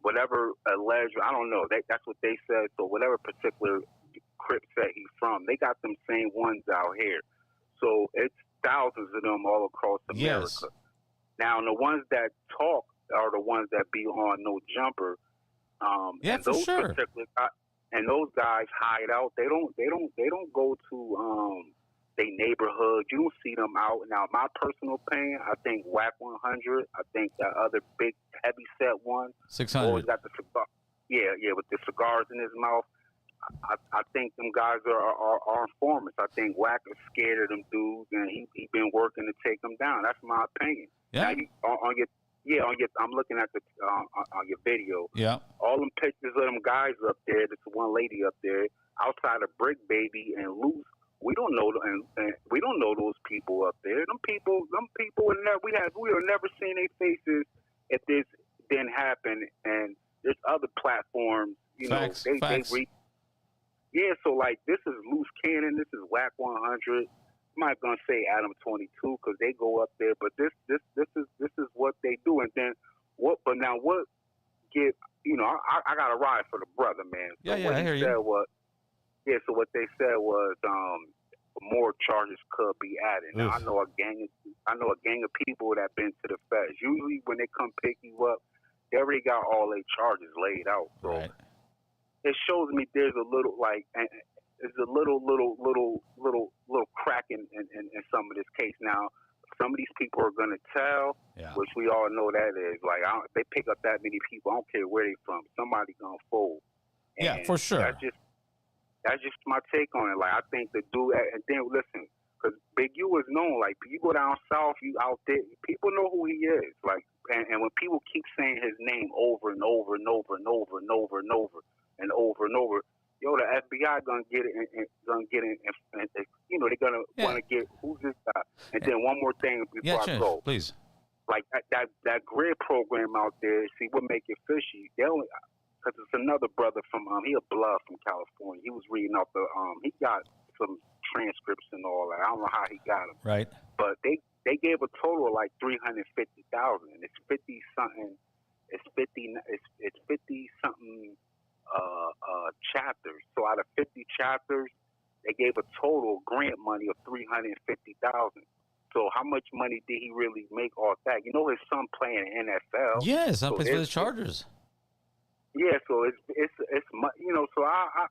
Whatever alleged, I don't know. That's what they said. So whatever particular Crip said he's from, they got them same ones out here. So it's thousands of them all across America. Yes. Now the ones that talk are the ones that be on No Jumper. Yeah, and for those sure. And those guys hide out. They don't go to they neighborhood. You don't see them out. Now, my personal opinion, I think Whack 100. I think that other big heavy set one. 600. Always got the cigar. Yeah, with the cigars in his mouth. I think them guys are informants. I think Whack is scared of them dudes, and he been working to take them down. That's my opinion. Yeah. Now, I'm looking at the on your video. Yeah. All them pictures of them guys up there. There's one lady up there outside of Brick Baby and Loose. We don't know, and we don't know those people up there. Them people would never. We have never seen their faces if this didn't happen. And there's other platforms. You Facts. know, they reach. Yeah, so like this is Loose Cannon, this is Whack 100. I'm not gonna say Adam 22 because they go up there, but this is what they do. And then what? But now what? I got to ride for the brother, man. So Yeah, I hear you. So what they said was more charges could be added. Now I know a gang of people that been to the feds. Usually when they come pick you up, they already got all their charges laid out. So. Right. It shows me there's a little crack in some of this case. Now, some of these people are gonna tell, which we all know that is like they pick up that many people. I don't care where they from. Somebody gonna fold. And for sure. That's just my take on it. Like I think the dude, and then listen, because Big U is known. Like you go down south, you out there, people know who he is. Like, and when people keep saying his name over and over and over and over and over and over. And over and over, the FBI gonna get it, and they're gonna want to get who's this guy. And then one more thing before I go, please. Like that grid program out there. See what make it fishy? They only because it's another brother from he a blood from California. He was reading off the he got some transcripts and all that. I don't know how he got them. Right. But they gave a total of like 350,000. It's 50 something. It's 50 something. Chapters. So out of 50 chapters, they gave a total grant money of 350,000. So how much money did he really make off that? You know, his son playing in NFL. Yeah, his son plays for the Chargers. Yeah, so it's So I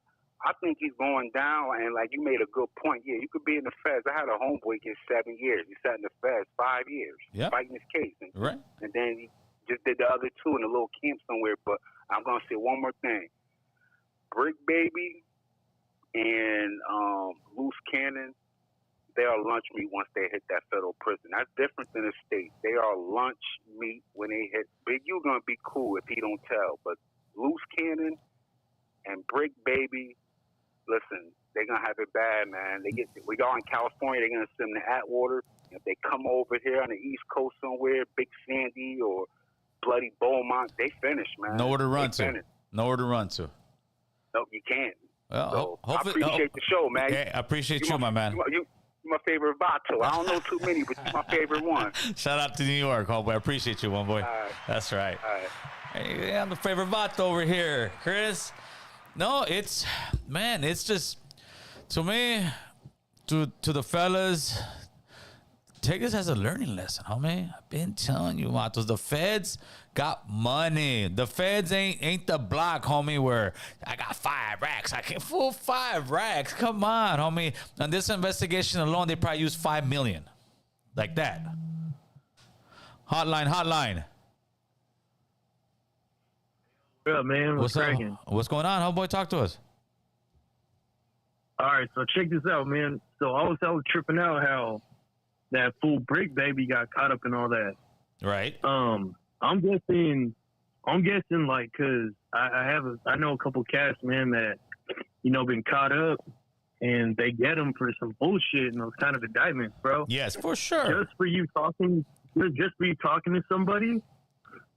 think he's going down. And like you made a good point. Yeah, you could be in the feds. I had a homeboy get 7 years. He sat in the feds 5 years fighting his case. And then he just did the other 2 in a little camp somewhere. But I'm gonna say one more thing. Brick Baby and Loose Cannon, they are lunch meat once they hit that federal prison. That's different than the state. They are lunch meat when they hit. Big U gonna be cool if he don't tell, but Loose Cannon and Brick Baby, listen, they gonna have it bad, man. We all in California. They're gonna send them to Atwater. If they come over here on the East Coast somewhere, Big Sandy or Bloody Beaumont, they finished, man. Nowhere to run to. Nowhere to run to. No, you can't. Well, so I appreciate the show, man. Yeah, I appreciate you, my man. You're my favorite Vato. I don't know too many, but you're my favorite one. Shout out to New York, homeboy. I appreciate you, one boy. Right. That's right. All right. Hey, I'm the favorite Vato over here, Chris. No, it's just, to me, to the fellas, take this as a learning lesson, homie. I've been telling you, Vatos, the feds got money. The feds ain't the block, homie, where I got 5 racks. I can fool 5 racks. Come on, homie. On this investigation alone, they probably used 5 million. Like that. Hotline. Yeah, man. What's up? cracking? What's going on, homeboy? Talk to us. All right, so check this out, man. So I was tripping out how that fool Brick Baby got caught up in all that. Right. I'm guessing like, cause I know a couple cats, man, that, been caught up and they get them for some bullshit and those kind of indictments, bro. Yes, for sure. Just for you talking to somebody,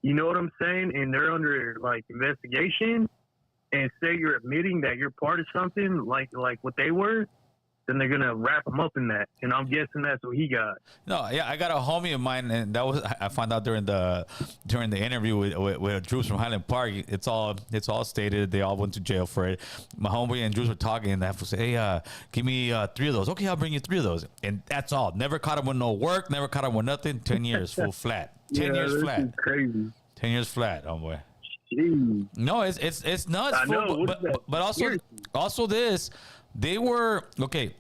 you know what I'm saying? And they're under like investigation and say you're admitting that you're part of something like what they were, then they're gonna wrap him up in that, and I'm guessing that's what he got. No, yeah, I got a homie of mine, and that was I found out during the interview with Drews from Highland Park. It's all stated. They all went to jail for it. My homie and Drews were talking, and I have to say, hey, give me 3 of those. Okay, I'll bring you 3 of those, and that's all. Never caught him with no work. Never caught him with nothing. 10 years full flat. 10 years flat. Is crazy. 10 years flat, homeboy. Jeez. No, it's nuts. I know, but also this, they were okay.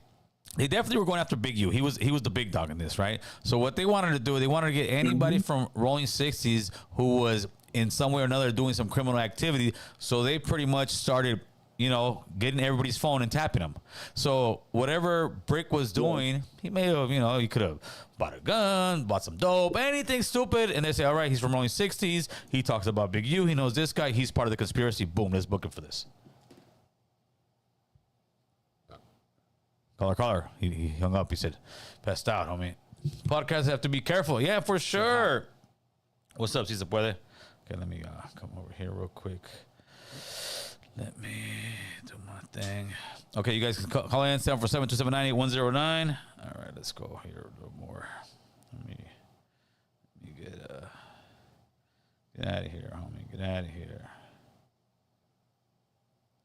They definitely were going after Big U. He was the big dog in this, right? So what they wanted to do, they wanted to get anybody from Rolling 60s who was in some way or another doing some criminal activity. So they pretty much started, getting everybody's phone and tapping them. So whatever Brick was doing, he may have, he could have bought a gun, bought some dope, anything stupid. And they say, all right, he's from Rolling 60s. He talks about Big U. He knows this guy. He's part of the conspiracy. Boom, let's book him for this. Caller. He hung up. He said, passed out, homie. Podcasts have to be careful. Yeah, for sure. What's up, Cesar Puede? Okay, let me come over here real quick. Let me do my thing. Okay, you guys can call in 747-279-8109. All right, let's go here a little more. Let me get out of here, homie. Get out of here.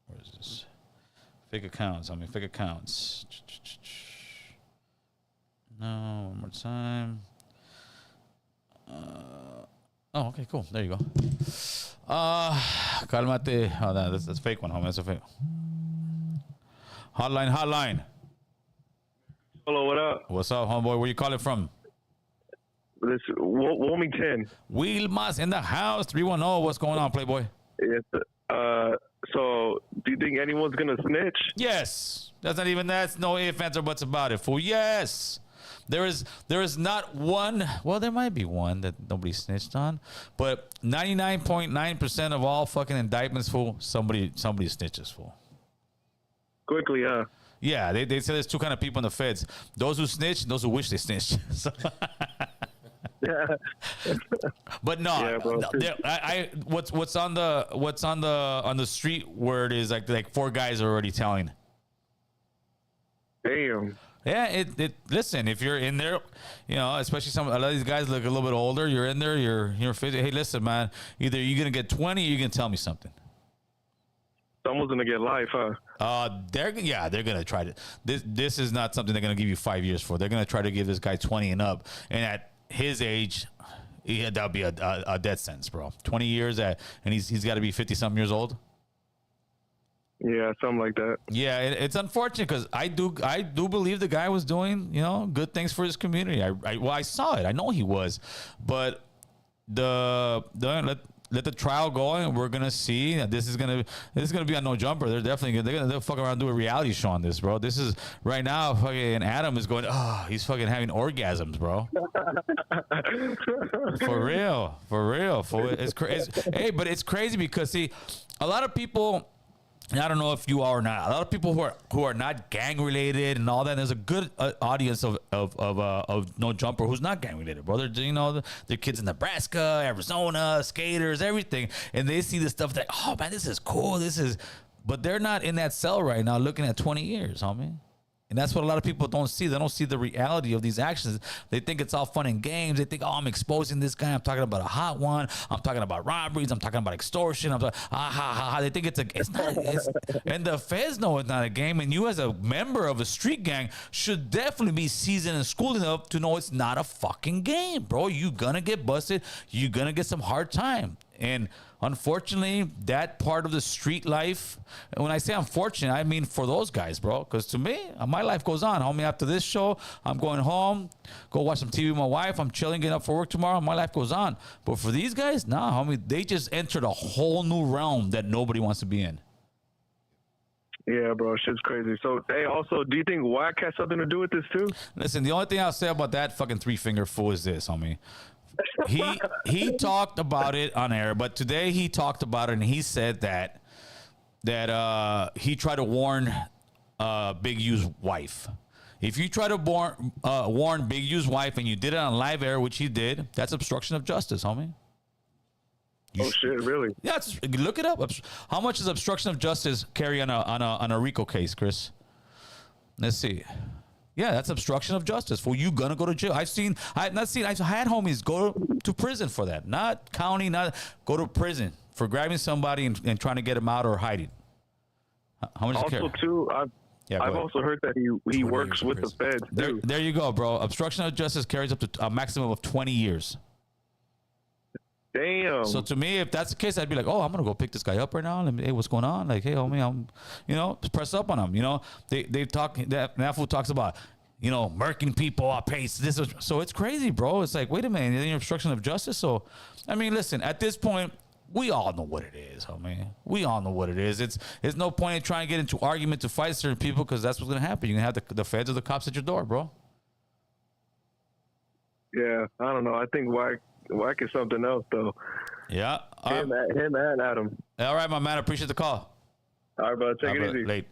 Where is this? Fake accounts. Fake accounts. No, one more time. Oh, okay, cool. There you go. Calmate. Oh, that's a fake one, homie. That's a fake one. Hotline. Hello, what up? What's up, homeboy? Where you calling from? This Wilmington. Wilma's in the house. 310. What's going on, Playboy? Yes. So, do you think anyone's gonna snitch? Yes. That's no ifs, ands, or buts about it, fool. Yes. There is not one. Well, there might be one that nobody snitched on, but 99.9% of all fucking indictments, fool, somebody snitches, fool. Quickly, yeah. They say there's two kind of people in the feds: those who snitch, and those who wish they snitched. Yeah. But no, what's on the street word is like 4 guys are already telling. Damn. Yeah, listen, if you're in there, especially a lot of these guys look a little bit older, you're in there, you're 50. Hey, listen, man, either you're going to get 20 or you're going to tell me something. Someone's going to get life, huh? They're going to try to. This is not something they're going to give you 5 years for. They're going to try to give this guy 20 and up. And at his age, that'll be a death sentence, bro. 20 years and he's got to be 50-something years old. Yeah, something like that. Yeah, it's unfortunate because I do believe the guy was doing good things for his community. I saw it. I know he was, but let the trial go and we're gonna see. This is gonna be a no jumper. They'll fuck around and do a reality show on this, bro. This is right now. Fucking Adam is going. Oh, he's fucking having orgasms, bro. For real. Hey, but it's crazy because see, a lot of people. And I don't know if you are or not. A lot of people who are not gang related and all that. There's a good audience of No Jumper who's not gang related, brother. Their kids in Nebraska, Arizona, skaters, everything, and they see this stuff like, oh man, this is cool. But they're not in that cell right now, looking at 20 years, homie. And that's what a lot of people don't see. They don't see the reality of these actions. They think it's all fun and games. They think, oh, I'm exposing this guy. I'm talking about a hot one. I'm talking about robberies. I'm talking about extortion. They think it's not. And the feds know it's not a game. And you as a member of a street gang should definitely be seasoned and schooled enough to know it's not a fucking game, bro. You're going to get busted. You're going to get some hard time. And unfortunately, that part of the street life, and when I say unfortunate, I mean for those guys, bro. Because to me, my life goes on, homie. After this show, I'm going home, go watch some TV with my wife. I'm chilling, getting up for work tomorrow. My life goes on. But for these guys, nah, homie, they just entered a whole new realm that nobody wants to be in. Yeah, bro, shit's crazy. So, hey, also, do you think Wack has something to do with this too? Listen, the only thing I'll say about that fucking 3-finger fool is this, homie. He talked about it on air, but today he talked about it and he said that he tried to warn Big U's wife. If you try to warn Big U's wife and you did it on live air, which he did, that's obstruction of justice, homie. Shit, really? Yeah, look it up. How much does obstruction of justice carry on a RICO case, Chris? Let's see. Yeah, that's obstruction of justice. For you gonna go to jail. I've had homies go to prison for that. Not county, not go to prison for grabbing somebody and trying to get him out or hiding. How much? Also, too, I've also heard that he works with the feds too. There you go, bro. Obstruction of justice carries up to a maximum of 20 years. Damn. So to me, if that's the case, I'd be like, oh, I'm gonna go pick this guy up right now. Hey, what's going on? Like, hey, homie, press up on him. They talk. That fool talks about, murking people at pace. So it's crazy, bro. It's like, wait a minute, you're obstruction of justice. So, I mean, listen, at this point, we all know what it is, homie. We all know what it is. It's no point in trying to get into argument to fight certain people, because that's what's gonna happen. You're gonna have the feds or the cops at your door, bro. Yeah, I don't know. I think Wack is something else, though. Yeah. Him and Adam. All right, my man. I appreciate the call. All right, bro. Take it easy. Late.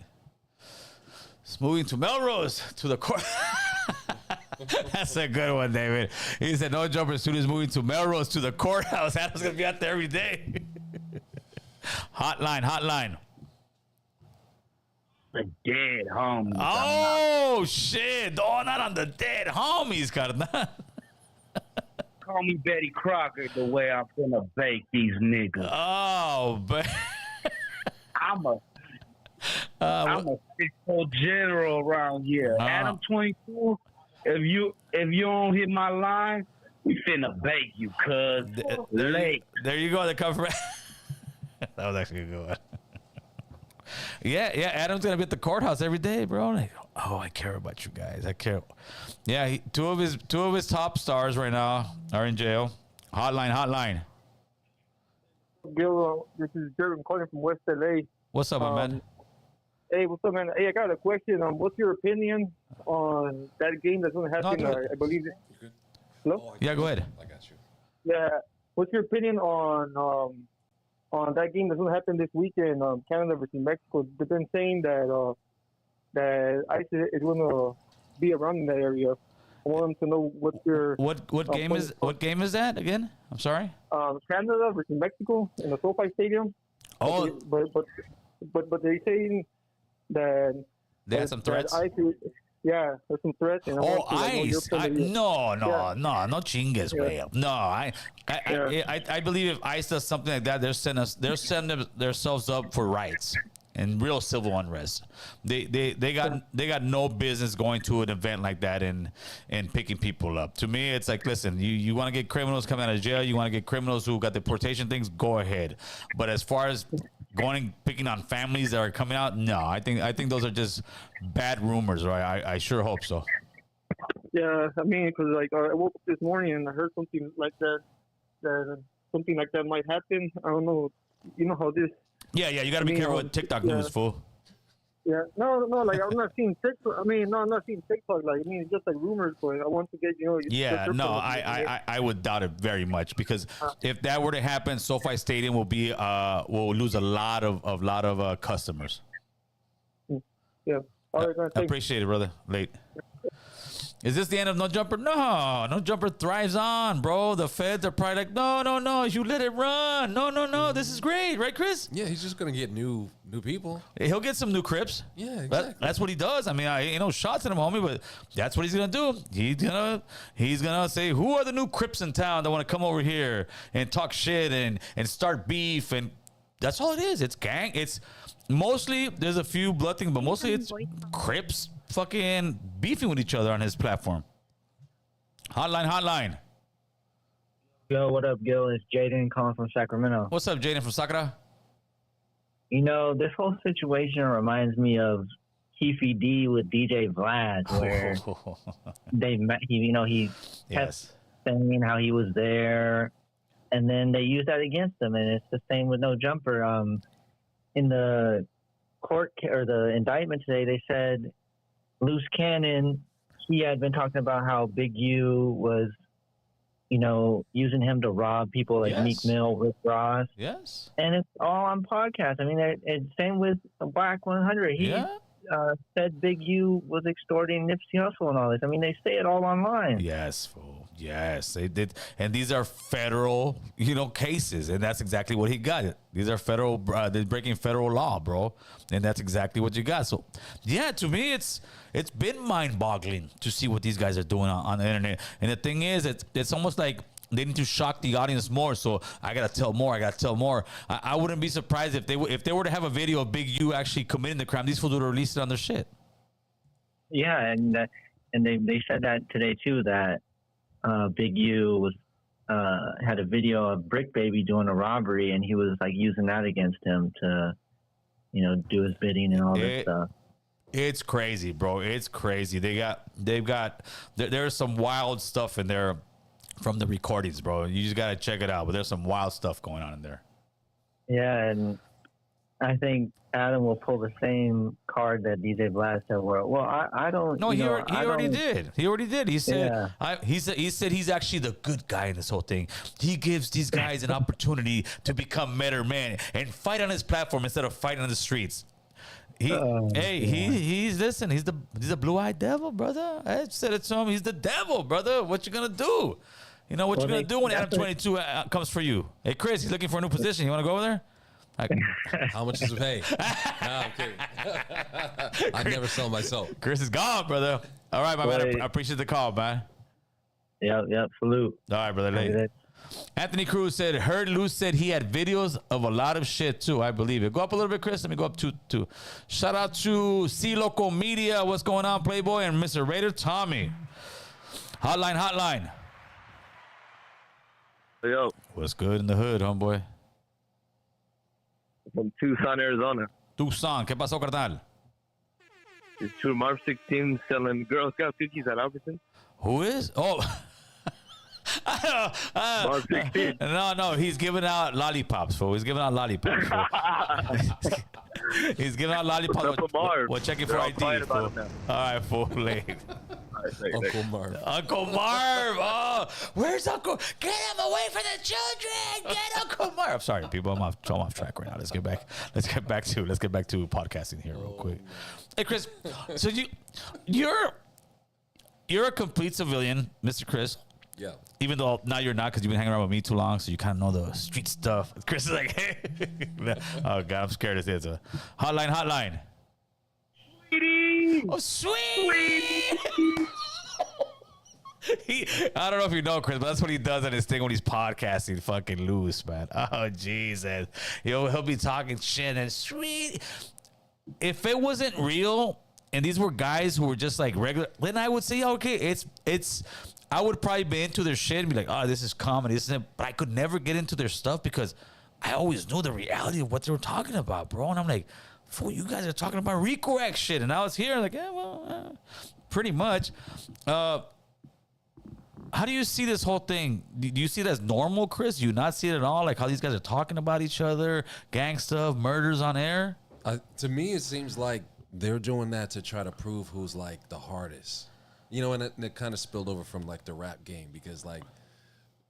It's moving to Melrose to the court. That's a good one, David. He said, no jumper students moving to Melrose to the courthouse. Adam's going to be out there every day. Hotline. The dead homies. Oh, shit. Oh, not on the dead homies, carnal. Call me Betty Crocker the way I'm finna bake these niggas. Oh, but I'm a fiscal general around here. Adam 22. If you don't hit my line, we finna bake you, cuz. There you go. The cover. That was actually a good one. Yeah. Adam's gonna be at the courthouse every day, bro. Like, oh, I care about you guys. I care. Yeah, two of his top stars right now are in jail. Hotline. Gil, this is Jeremy calling from West LA. What's up, my man? Hey, what's up, man? Hey, I got a question. What's your opinion on that game that's going to happen? I believe it. Hello? Yeah, go ahead. I got you. Yeah. What's your opinion on that game that's going to happen this weekend, Canada versus Mexico? They've been saying that ICE is going to be around in that area. I want them to know what your what game is that again? I'm sorry. Canada versus Mexico in the SoFi Stadium. Oh, but they're saying that they had some threats. Yeah, there's some threats. And ICE? No, chingues, way up. No, I believe if ICE does something like that, they're setting themselves up for riots and real civil unrest. They got no business going to an event like that and picking people up. To me, it's like, listen, you want to get criminals coming out of jail, you want to get criminals who got deportation things, go ahead. But as far as picking on families that are coming out, no, I think those are just bad rumors, right? I sure hope so. Yeah, I mean, because I woke up this morning and I heard something like that something like that might happen. I don't know. You know how this. Yeah, you got to be careful with TikTok news, fool. Yeah, no, like I'm not seeing TikTok. I'm not seeing TikTok. It's just like rumors, but I want to get Yeah, no, I would doubt it very much, because if that were to happen, SoFi Stadium will lose a lot of customers. Yeah, all right, man. I appreciate it, brother. Late. Is this the end of No Jumper? No, No Jumper thrives on, bro. The feds are probably like, no, you let it run. No, this is great, right, Chris? Yeah, he's just gonna get new people. He'll get some new Crips. Yeah, exactly. That's what he does. I mean, ain't no shots at him, homie, but that's what he's gonna do. He's gonna say, who are the new Crips in town that want to come over here and talk shit and start beef, and that's all it is. It's gang. It's mostly, there's a few blood things, but mostly it's Crips fucking beefing with each other on his platform. Hotline. Yo, what up, Gil? It's Jaden calling from Sacramento. What's up, Jaden from Sakura? This whole situation reminds me of Keefy D with DJ Vlad, where they met. He kept saying how he was there, and then they used that against him, and it's the same with No Jumper. In the court or the indictment today, they said Loose Cannon, he had been talking about how Big U was, using him to rob people like Meek Mill, Rick Ross. Yes. And it's all on podcast. I mean, it's same with Black 100. He said Big U was extorting Nipsey Hussle and all this. I mean, they say it all online. Yes, fool. Yes, they did. And these are federal, cases. And that's exactly what he got. These are federal, they're breaking federal law, bro. And that's exactly what you got. So, yeah, to me, it's been mind-boggling to see what these guys are doing on the internet. And the thing is, it's almost like they need to shock the audience more. So I gotta tell more. I wouldn't be surprised if they were to have a video of Big U actually committing the crime. These fools would release it on their shit. Yeah, and they said that today too, that Big U was had a video of Brick Baby doing a robbery, and he was like using that against him to, do his bidding and all this stuff. It's crazy, bro. It's crazy. There's some wild stuff in there from the recordings, bro. You just gotta check it out. But there's some wild stuff going on in there. Yeah, and I think Adam will pull the same card that DJ Vlad said. Well, I don't. No, he already did. He already did. He said, Yeah. he said he's actually the good guy in this whole thing. He gives these guys an opportunity to become better men and fight on his platform instead of fighting on the streets. He's the blue-eyed devil, brother. I said it to him. He's the devil, brother. What you gonna do? You know what you're gonna do when Adam 22 comes for you? Hey, Chris, he's looking for a new position. You want to go over there? How much does it pay? No, I'm kidding. I never sell myself. Chris is gone, brother. All right, my man. I appreciate the call, man. Yep. Salute. All right, brother. Late. Anthony Cruz said, heard Lou said he had videos of a lot of shit too. I believe it. Go up a little bit, Chris. Let me go up two. Shout out to C Local Media. What's going on, Playboy? And Mr. Raider Tommy. Hotline. Yo. What's good in the hood, homeboy? From Tucson, Arizona. Tucson. ¿Qué pasó, carnal? It's true. March 16 selling Girl Scout cookies at Albertsons. Who is? Oh. March 16. No. He's giving out lollipops, fool. He's giving out lollipops, fool. He's giving out lollipops. We're checking for ID, fool. All right, fool. Late. Uncle Marv. Uncle Marv. Oh, where's Uncle? Get him away from the children. Get Uncle Marv. I'm sorry, people. I'm off track right now. Let's get back to podcasting here real quick. Hey, Chris. So you're a complete civilian, Mr. Chris. Yeah. Even though now you're not, because you've been hanging around with me too long, so you kind of know the street stuff. Chris is like, hey. Oh God, I'm scared to say it's a hotline. Sweetie. Oh, sweet. I don't know if you know, Chris, but that's what he does on his thing when he's podcasting, fucking loose, man. Oh, Jesus. He'll be talking shit and sweet. If it wasn't real and these were guys who were just like regular, then I would say, okay, it's. I would probably be into their shit and be like, oh, this is comedy, but I could never get into their stuff because I always knew the reality of what they were talking about, bro. And I'm like, fool, you guys are talking about Rico Act shit. And I was here like, pretty much. How do you see this whole thing? Do you see it as normal, Chris? Do you not see it at all? Like how these guys are talking about each other, gang stuff, murders on air? To me, it seems like they're doing that to try to prove who's like the hardest. And it kind of spilled over from like the rap game because like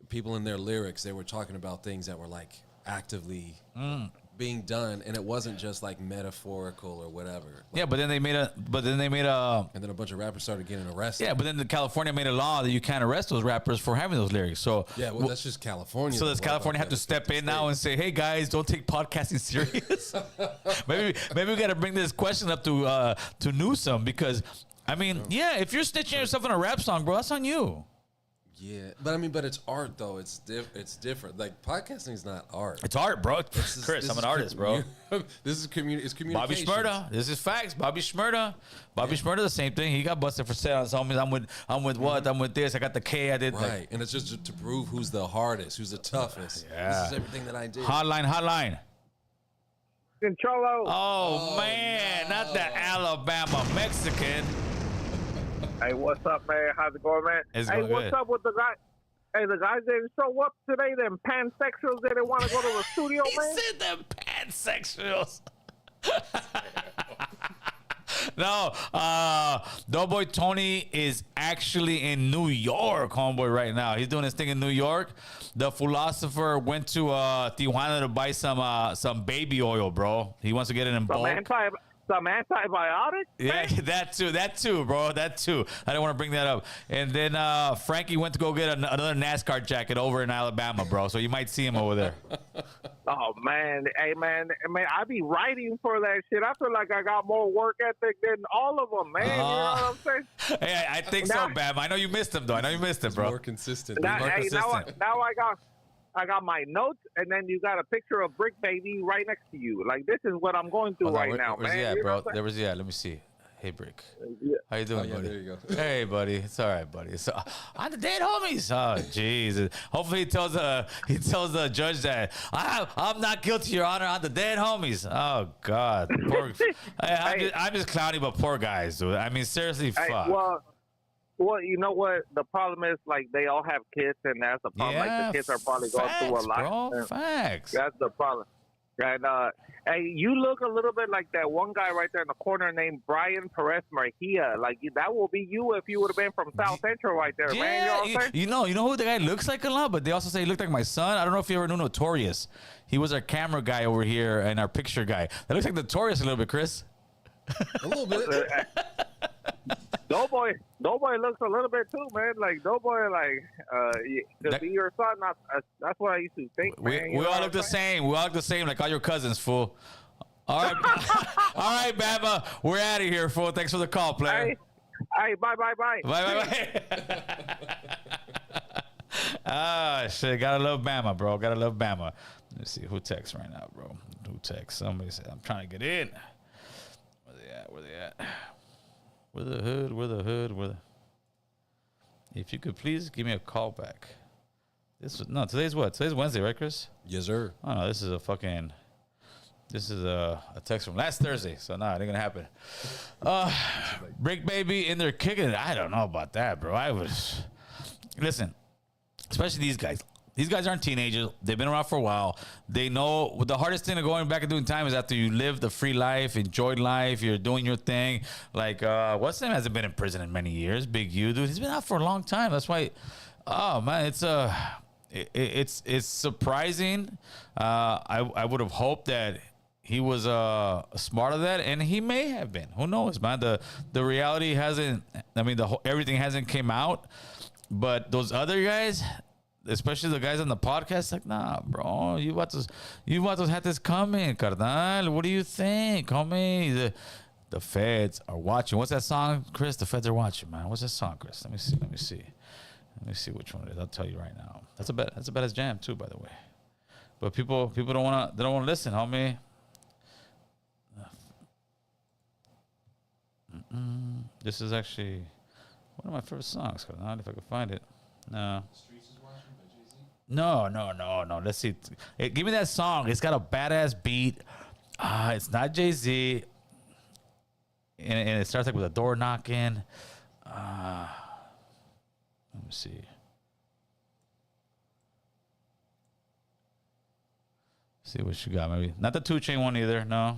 people in their lyrics, they were talking about things that were like actively being done, and it wasn't just like metaphorical or whatever. Yeah, but then they made a, and then a bunch of rappers started getting arrested. Yeah, but then California made a law that you can't arrest those rappers for having those lyrics. So yeah, well, that's just California. So does California have to step in now and say, hey guys, don't take podcasting serious? maybe we got to bring this question up to Newsom because. I mean, yeah, if you're snitching yourself in a rap song, bro, that's on you. Yeah, but it's art though. It's different. Like podcasting is not art. It's art, bro. Chris, I'm an artist, bro. This is communication. Bobby Shmurda. This is facts. Bobby Shmurda. The same thing. He got busted for saying something. I'm with what? I'm with this. I got the K. I did right, and it's just to prove who's the hardest, who's the toughest. Yeah. This is everything that I did. Hotline. Cholo. Oh man, not the Alabama Mexican. Hey, what's up, man? How's it going, man? Hey, what's up with the guy? Hey, the guys didn't show up today. Them pansexuals, they didn't want to go to the studio, man. He said them pansexuals. No, Doughboy Tony is actually in New York, homeboy, right now. He's doing his thing in New York. The philosopher went to Tijuana to buy some baby oil, bro. He wants to get it in bulk. Some antibiotics? Yeah, that too, bro. That too. I didn't want to bring that up. And then Frankie went to go get another NASCAR jacket over in Alabama, bro. So you might see him over there. Oh man, hey man, I be writing for that shit. I feel like I got more work ethic than all of them, man. You know what I'm saying? Hey, I think so, Bam. I know you missed him, though. I know you missed him, bro. More consistent. Now I got my notes, and then you got a picture of Brick Baby right next to you. Like, this is what I'm going through right now, where's man. He at, bro? There was, Let me see. Hey, Brick. Yeah. How you doing, Oh, yeah, buddy? there you go. Hey, buddy. It's all right, buddy. So I'm the dead homies. Oh, Jesus. Hopefully he tells the judge that I'm not guilty, Your Honor. I'm the dead homies. Oh God. Poor, I'm just clowning, but poor guys, dude. I mean, seriously, fuck. Well, you know what? The problem is, like, they all have kids, and that's the problem. Yeah, like, the kids are probably going through a lot. Bro, facts. That's the problem. And hey, you look a little bit like that one guy right there in the corner named Brian Perez Mejia. Like, that will be you if you would have been from South Central right there, man. You know what I'm saying? You know who the guy looks like a lot, but they also say he looked like my son. I don't know if you ever knew Notorious. He was our camera guy over here and our picture guy. That looks like Notorious a little bit, Chris. A little bit. Doughboy looks a little bit too, man. Like Doughboy, to be your son. That's what I used to think, man. We all look the same. We all look the same, like all your cousins, fool. All right, all right, Bama. We're out of here, fool. Thanks for the call, player. Hey, bye. Bye. Ah, shit. Gotta love Bama, bro. Gotta love Bama. Let's see who texts right now, bro. Who texts? Somebody said, "I'm trying to get in." Where they at? Where the hood? If you could please give me a call back. Today's what? Today's Wednesday, right, Chris? Yes, sir. Oh no, this is a text from last Thursday. So it ain't gonna happen. Brick Baby in there kicking it. I don't know about that, bro. Listen, especially these guys. These guys aren't teenagers. They've been around for a while. They know the hardest thing of going back and doing time is after you live the free life, enjoyed life, you're doing your thing. Like, what's his name hasn't been in prison in many years. Big U, dude. He's been out for a long time. That's why, oh, man, it's surprising. I would have hoped that he was smart of that, and he may have been. Who knows, man? The reality hasn't, everything hasn't came out. But those other guys, especially the guys on the podcast, like, nah, bro, you about to have this coming, carnal. What do you think, homie? The feds are watching. What's that song, Chris? The feds are watching, man. What's that song, Chris? Let me see which one it is. I'll tell you right now. That's a badass jam too, by the way. But people don't want to listen, homie. This is actually one of my favorite songs, carnal. If I could find it. No. No. Let's see. Give me that song. It's got a badass beat. It's not Jay-Z. And it starts like with a door knocking. Let me see. See what you got. Maybe not the 2 Chain one either. No.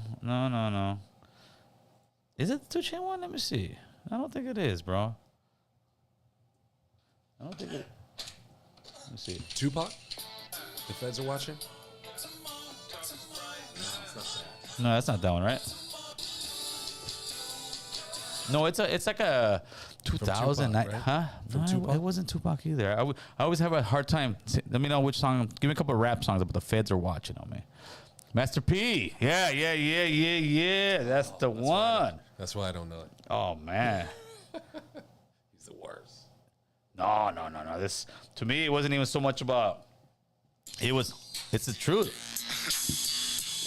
Is it the 2 Chain one? Let me see. I don't think it is, bro. I don't think it. Let me see. Tupac? The feds are watching? No, that's not that one, right? No, it's like a 2009, right? huh? No, it wasn't Tupac either. I always have a hard time. Let me know which song. Give me a couple of rap songs, but the feds are watching on me. Master P. Yeah. That's the one. That's why I don't know it. Oh man. He's the worst. No. This, to me, it wasn't even so much about. It's the truth.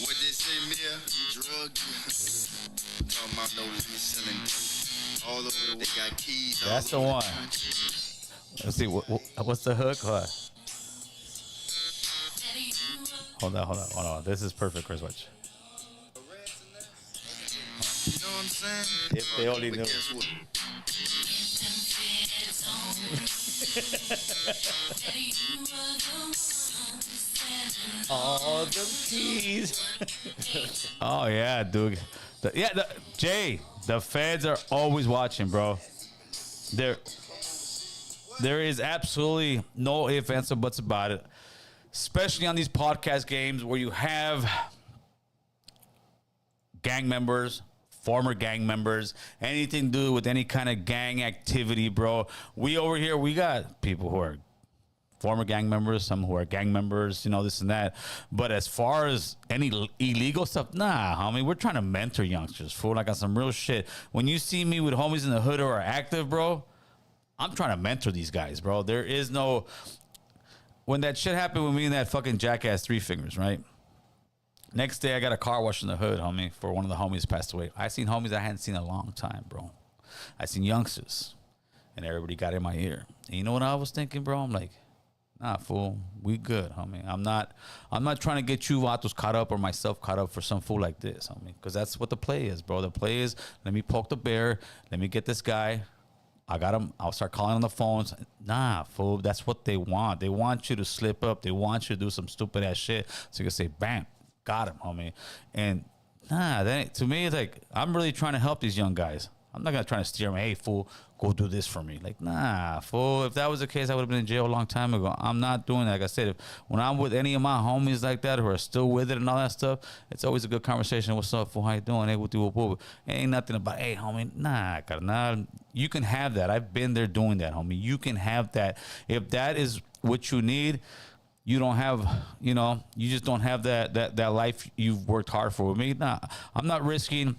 What they say, Mia? Drug dealers. Talking about no limit selling dope. All over the world, they got keys. That's the one. Let's see. What's the hook? Hold on. This is perfect, Chris. Watch. You know what I'm saying? If they only knew. Guess what? All the keys. Oh yeah, dude. Jay, the feds are always watching, bro. There is absolutely no ifs, ands, or buts about it. Especially on these podcast games where you have gang members, former gang members, anything to do with any kind of gang activity, bro. We over here, we got people who are former gang members, some who are gang members, this and that. But as far as any illegal stuff, nah, homie, we're trying to mentor youngsters, fool. Like on some real shit. When you see me with homies in the hood who are active, bro, I'm trying to mentor these guys, bro. There is no... When that shit happened with me and that fucking jackass 3 Fingers, right? Next day, I got a car wash in the hood, homie, for one of the homies passed away. I seen homies I hadn't seen in a long time, bro. I seen youngsters, and everybody got in my ear. And you know what I was thinking, bro? I'm like, nah, fool, we good, homie. I'm not trying to get you vatos caught up or myself caught up for some fool like this, homie. Because that's what the play is, bro. The play is, let me poke the bear. Let me get this guy. I got him. I'll start calling on the phones. Nah, fool. That's what they want. They want you to slip up. They want you to do some stupid ass shit. So you can say, bam, got him, homie. And nah, to me, it's like, I'm really trying to help these young guys. I'm not going to try to steer them, hey, fool, go do this for me. Like, nah, fool. If that was the case, I would have been in jail a long time ago. I'm not doing that. Like I said, when I'm with any of my homies like that who are still with it and all that stuff, it's always a good conversation. What's up, fool? How you doing? Hey, what? Ain't nothing about, hey, homie, nah, carnal. You can have that. I've been there doing that, homie. You can have that. If that is what you need, you don't have, you just don't have that life you've worked hard for. With me, nah, I'm not risking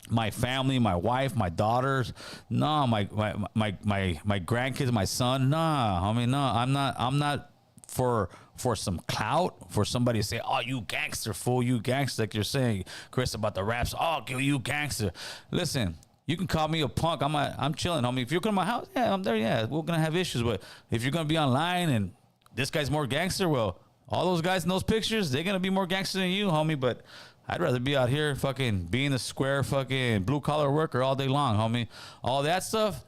my family, my wife, my daughters, no, my grandkids, my son, nah, homie, no, I'm not for some clout, for somebody to say, oh, you gangster, fool, you gangster, like you're saying, Chris, about the raps, oh, you gangster. Listen, you can call me a punk, I'm chilling, homie. If you're coming to my house, yeah, I'm there, yeah, we're gonna have issues, but if you're gonna be online and this guy's more gangster, well, all those guys in those pictures, they're gonna be more gangster than you, homie, but I'd rather be out here fucking being a square fucking blue collar worker all day long, homie. All that stuff,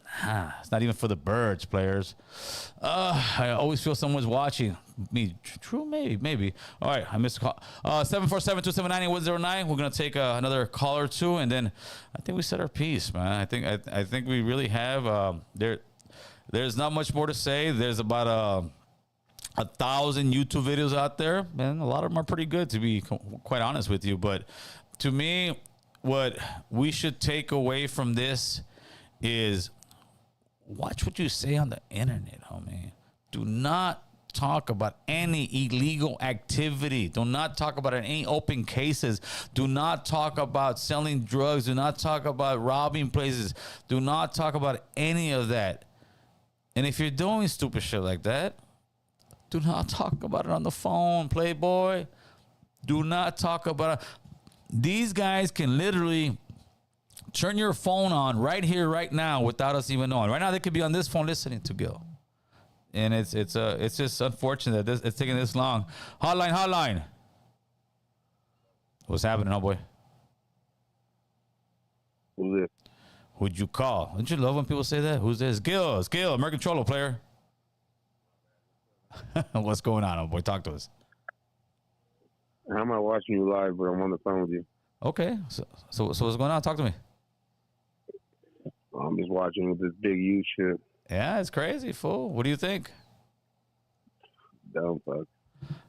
it's not even for the birds, players. I always feel someone's watching me. True, maybe. All right, I missed a call. 747-279-8109. We're gonna take another call or two, and then I think we said our piece, man. I think we really have. There's not much more to say. There's about 1,000 YouTube videos out there, and a lot of them are pretty good, to be quite honest with you. But to me, what we should take away from this is watch what you say on the internet, homie. Do not talk about any illegal activity. Do not talk about any open cases. Do not talk about selling drugs. Do not talk about robbing places. Do not talk about any of that. And if you're doing stupid shit like that, do not talk about it on the phone, playboy. Do not talk about it. These guys can literally turn your phone on right here, right now, without us even knowing. Right now, they could be on this phone listening to Gil. And it's just unfortunate that it's taking this long. Hotline. What's happening, homeboy? Who's this? Who'd you call? Don't you love when people say that? Who's this? Gil, American Cholo player. What's going on, boy? Talk to us. I'm not watching you live, but I'm on the phone with you. Okay. So what's going on? Talk to me. I'm just watching with this big huge shit. Yeah, it's crazy, fool. What do you think? Dumb fuck.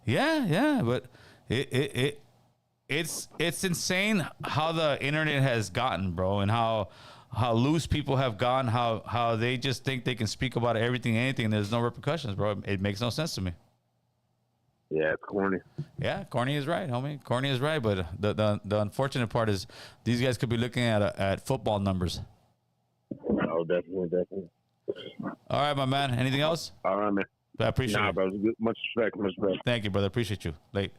Yeah, but it's insane how the internet has gotten, bro, and how loose people have gone, how they just think they can speak about everything, anything, and there's no repercussions, bro. It makes no sense to me. Yeah, it's corny. Yeah, corny is right, homie. Corny is right, but the unfortunate part is these guys could be looking at football numbers. Oh, definitely. All right, my man. Anything else? All right, man. I appreciate it. Bro. Much respect. Thank you, brother. Appreciate you. Late.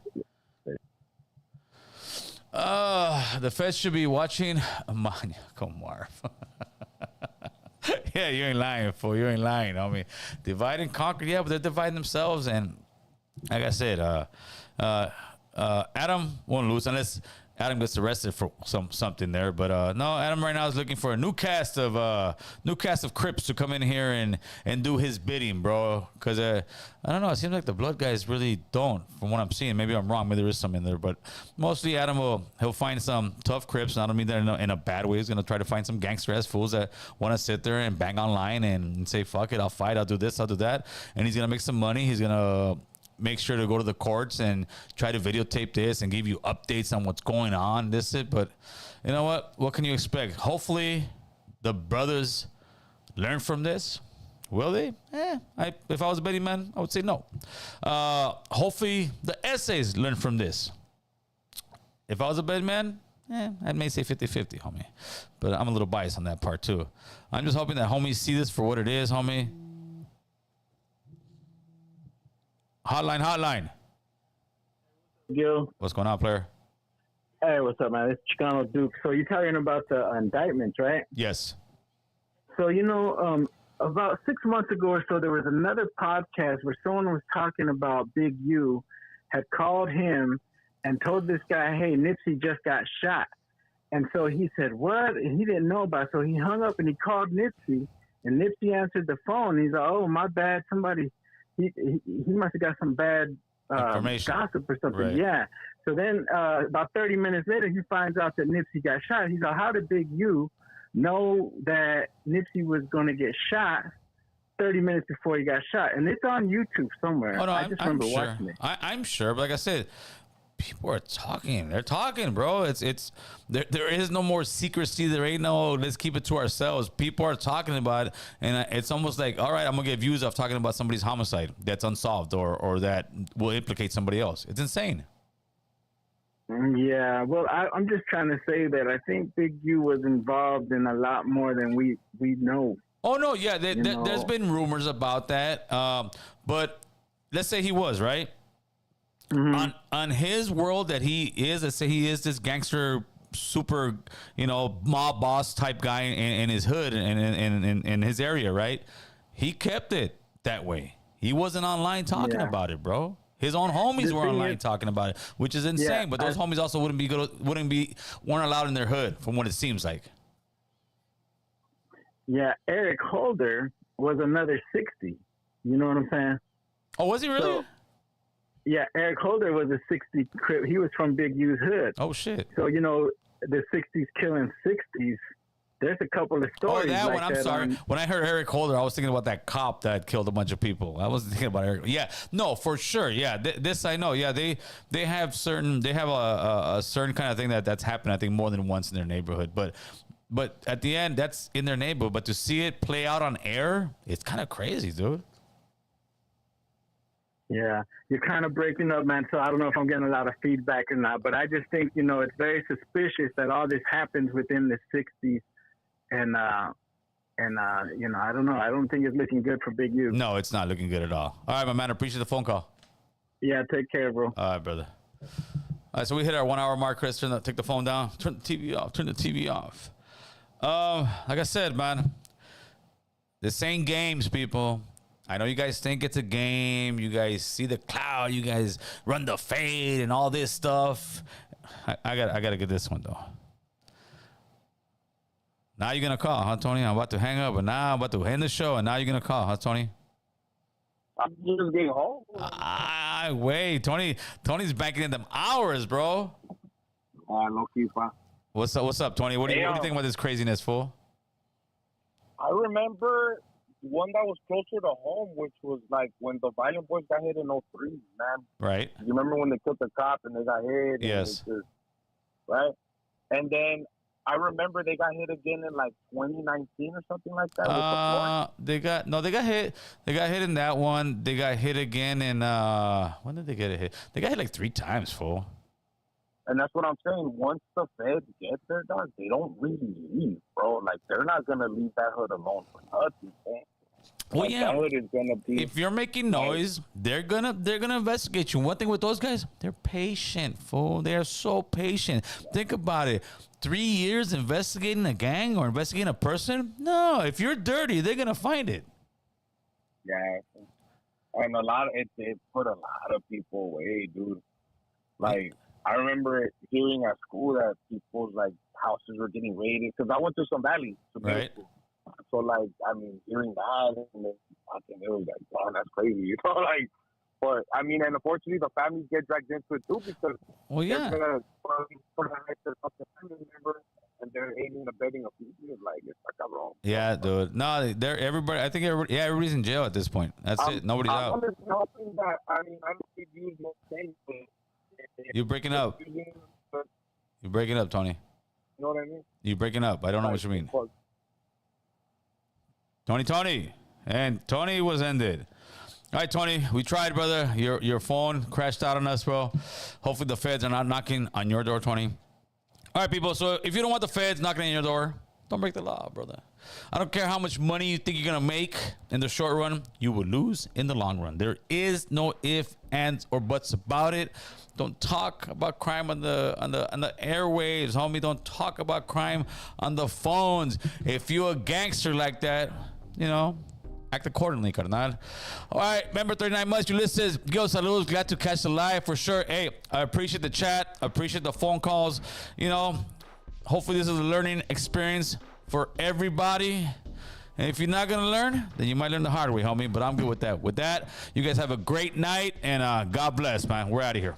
The Feds should be watching Marv. Yeah, you ain't lying, fool. You ain't lying, homie. Divide and conquer. Yeah, but they're dividing themselves. And like I said, Adam won't lose unless Adam gets arrested for something there. But no, Adam right now is looking for a new cast of Crips to come in here and do his bidding, bro. Because I don't know, it seems like the Blood guys really don't, from what I'm seeing. Maybe I'm wrong. Maybe there is some in there, but mostly Adam he'll find some tough Crips. And I don't mean that in a bad way. He's gonna try to find some gangster ass fools that want to sit there and bang online and say, "Fuck it, I'll fight. I'll do this. I'll do that." And he's gonna make some money. He's gonna make sure to go to the courts and try to videotape this and give you updates on what's going on. But you know what? What can you expect? Hopefully, the brothers learn from this. Will they? If I was a betting man, I would say no. Hopefully, the essays learn from this. If I was a betting man, I may say 50-50, homie. But I'm a little biased on that part, too. I'm just hoping that homies see this for what it is, homie. Hotline. Gil. What's going on, player? Hey, what's up, man? It's Chicano Duke. So you're talking about the indictments, right? Yes. So, about 6 months ago or so, there was another podcast where someone was talking about Big U had called him and told this guy, hey, Nipsey just got shot. And so he said, what? And he didn't know about it. So he hung up and he called Nipsey, and Nipsey answered the phone. He's like, oh, my bad. Somebody, he must have got some bad gossip or something. Right. Yeah. So then about 30 minutes later, he finds out that Nipsey got shot. He's like, how did Big U know that Nipsey was going to get shot 30 minutes before he got shot? And it's on YouTube somewhere. Oh, no, I just remember I'm sure. watching it. I'm sure, but like I said, people are talking. They're talking, bro. It's there is no more secrecy. There ain't no let's keep it to ourselves. People are talking about it, and it's almost like, all right, I'm gonna get views off talking about somebody's homicide that's unsolved or that will implicate somebody else. It's insane. Yeah, well, I'm just trying to say that I think Big U was involved in a lot more than we know. Oh no, yeah, there's been rumors about that, but let's say he was right. Mm-hmm. On his world that he is, let's say he is this gangster, super, mob boss type guy in his hood and in his area, right? He kept it that way. He wasn't online talking about it, bro. His own homies were online talking about it, which is insane. Yeah, but those homies also weren't allowed in their hood, from what it seems like. Yeah, Eric Holder was another 60. You know what I'm saying? Oh, was he really? So, yeah, Eric Holder was a 60 Crip. He was from Big U's hood. Oh, shit. So, the 60s killing 60s. There's a couple of stories. Oh, that like one. I'm sorry. When I heard Eric Holder, I was thinking about that cop that killed a bunch of people. I wasn't thinking about Eric. Yeah, no, for sure. Yeah, this I know. Yeah, they have a certain kind of thing that's happened. I think more than once in their neighborhood. But at the end, that's in their neighborhood. But to see it play out on air, it's kind of crazy, dude. Yeah, you're kind of breaking up, man. So I don't know if I'm getting a lot of feedback or not. But I just think it's very suspicious that all this happens within the 60s. And I don't know. I don't think it's looking good for Big U. No, it's not looking good at all. All right, my man. Appreciate the phone call. Yeah, take care, bro. All right, brother. All right, so we hit our 1 hour mark, Chris. Take the phone down. Turn the TV off. Like I said, man, this ain't games, people. I know you guys think it's a game. You guys see the cloud. You guys run the fade and all this stuff. I gotta get this one though. Now you're going to call, huh, Tony? I'm about to hang up, but now I'm about to end the show, and now you're going to call, huh, Tony? I'm just getting home. Wait. Tony's banking in them hours, bro. No key, fine. What's up, Tony? What do you think about this craziness, fool? I remember one that was closer to home, which was like when the Violent Boys got hit in 03, man. Right. You remember when they killed the cop and they got hit? Yes. Right? And then I remember they got hit again in like 2019 or something like that. They got hit. They got hit in that one. They got hit again in when did they get hit? They got hit like 3 times, fool. And that's what I'm saying. Once the feds get there, dog, they don't really leave, bro. Like they're not gonna leave that hood alone for nothing, man. Well, like, yeah. That hood is gonna be. If you're making noise, they're gonna investigate you. One thing with those guys, they're patient, fool. They are so patient. Think about it. 3 years investigating a gang or investigating a person? No, if you're dirty, they're gonna find it. Yeah, and it put a lot of people away, dude. Like I remember hearing at school that people's like houses were getting raided because I went to some valley, right? School. So like, I mean, hearing that, and then I think it was like, wow, that's crazy, you know, like. But I mean, and unfortunately, the families get dragged into it too because yeah, they're gonna family member and they're aiding and abetting a fugitive. Like it's like wrong. Yeah, dude. No, everybody. I think everybody's in jail at this point. That's it. Nobody's out. I'm just hoping that I don't think use more things. You're breaking up. You're breaking up, Tony. You know what I mean? You're breaking up. I don't know what you mean. Tony, and Tony was ended. All right, Tony, we tried, brother. Your phone crashed out on us, bro. Hopefully the feds are not knocking on your door, Tony. All right, people. So if you don't want the feds knocking on your door, Don't break the law, brother. I don't care how much money you think you're gonna make in the short run. You will lose in the long run. There is no ifs, ands, or buts about it. Don't talk about crime on the airwaves, homie. Don't talk about crime on the phones. If you're a gangster like that, you know, act accordingly, carnal. All right, member 39 months, Ulysses. Yo, saludos. Glad to catch the live for sure. Hey, I appreciate the chat. I appreciate the phone calls. You know, hopefully this is a learning experience for everybody. And if you're not going to learn, then you might learn the hard way, homie. But I'm good with that. With that, you guys have a great night. And God bless, man. We're out of here.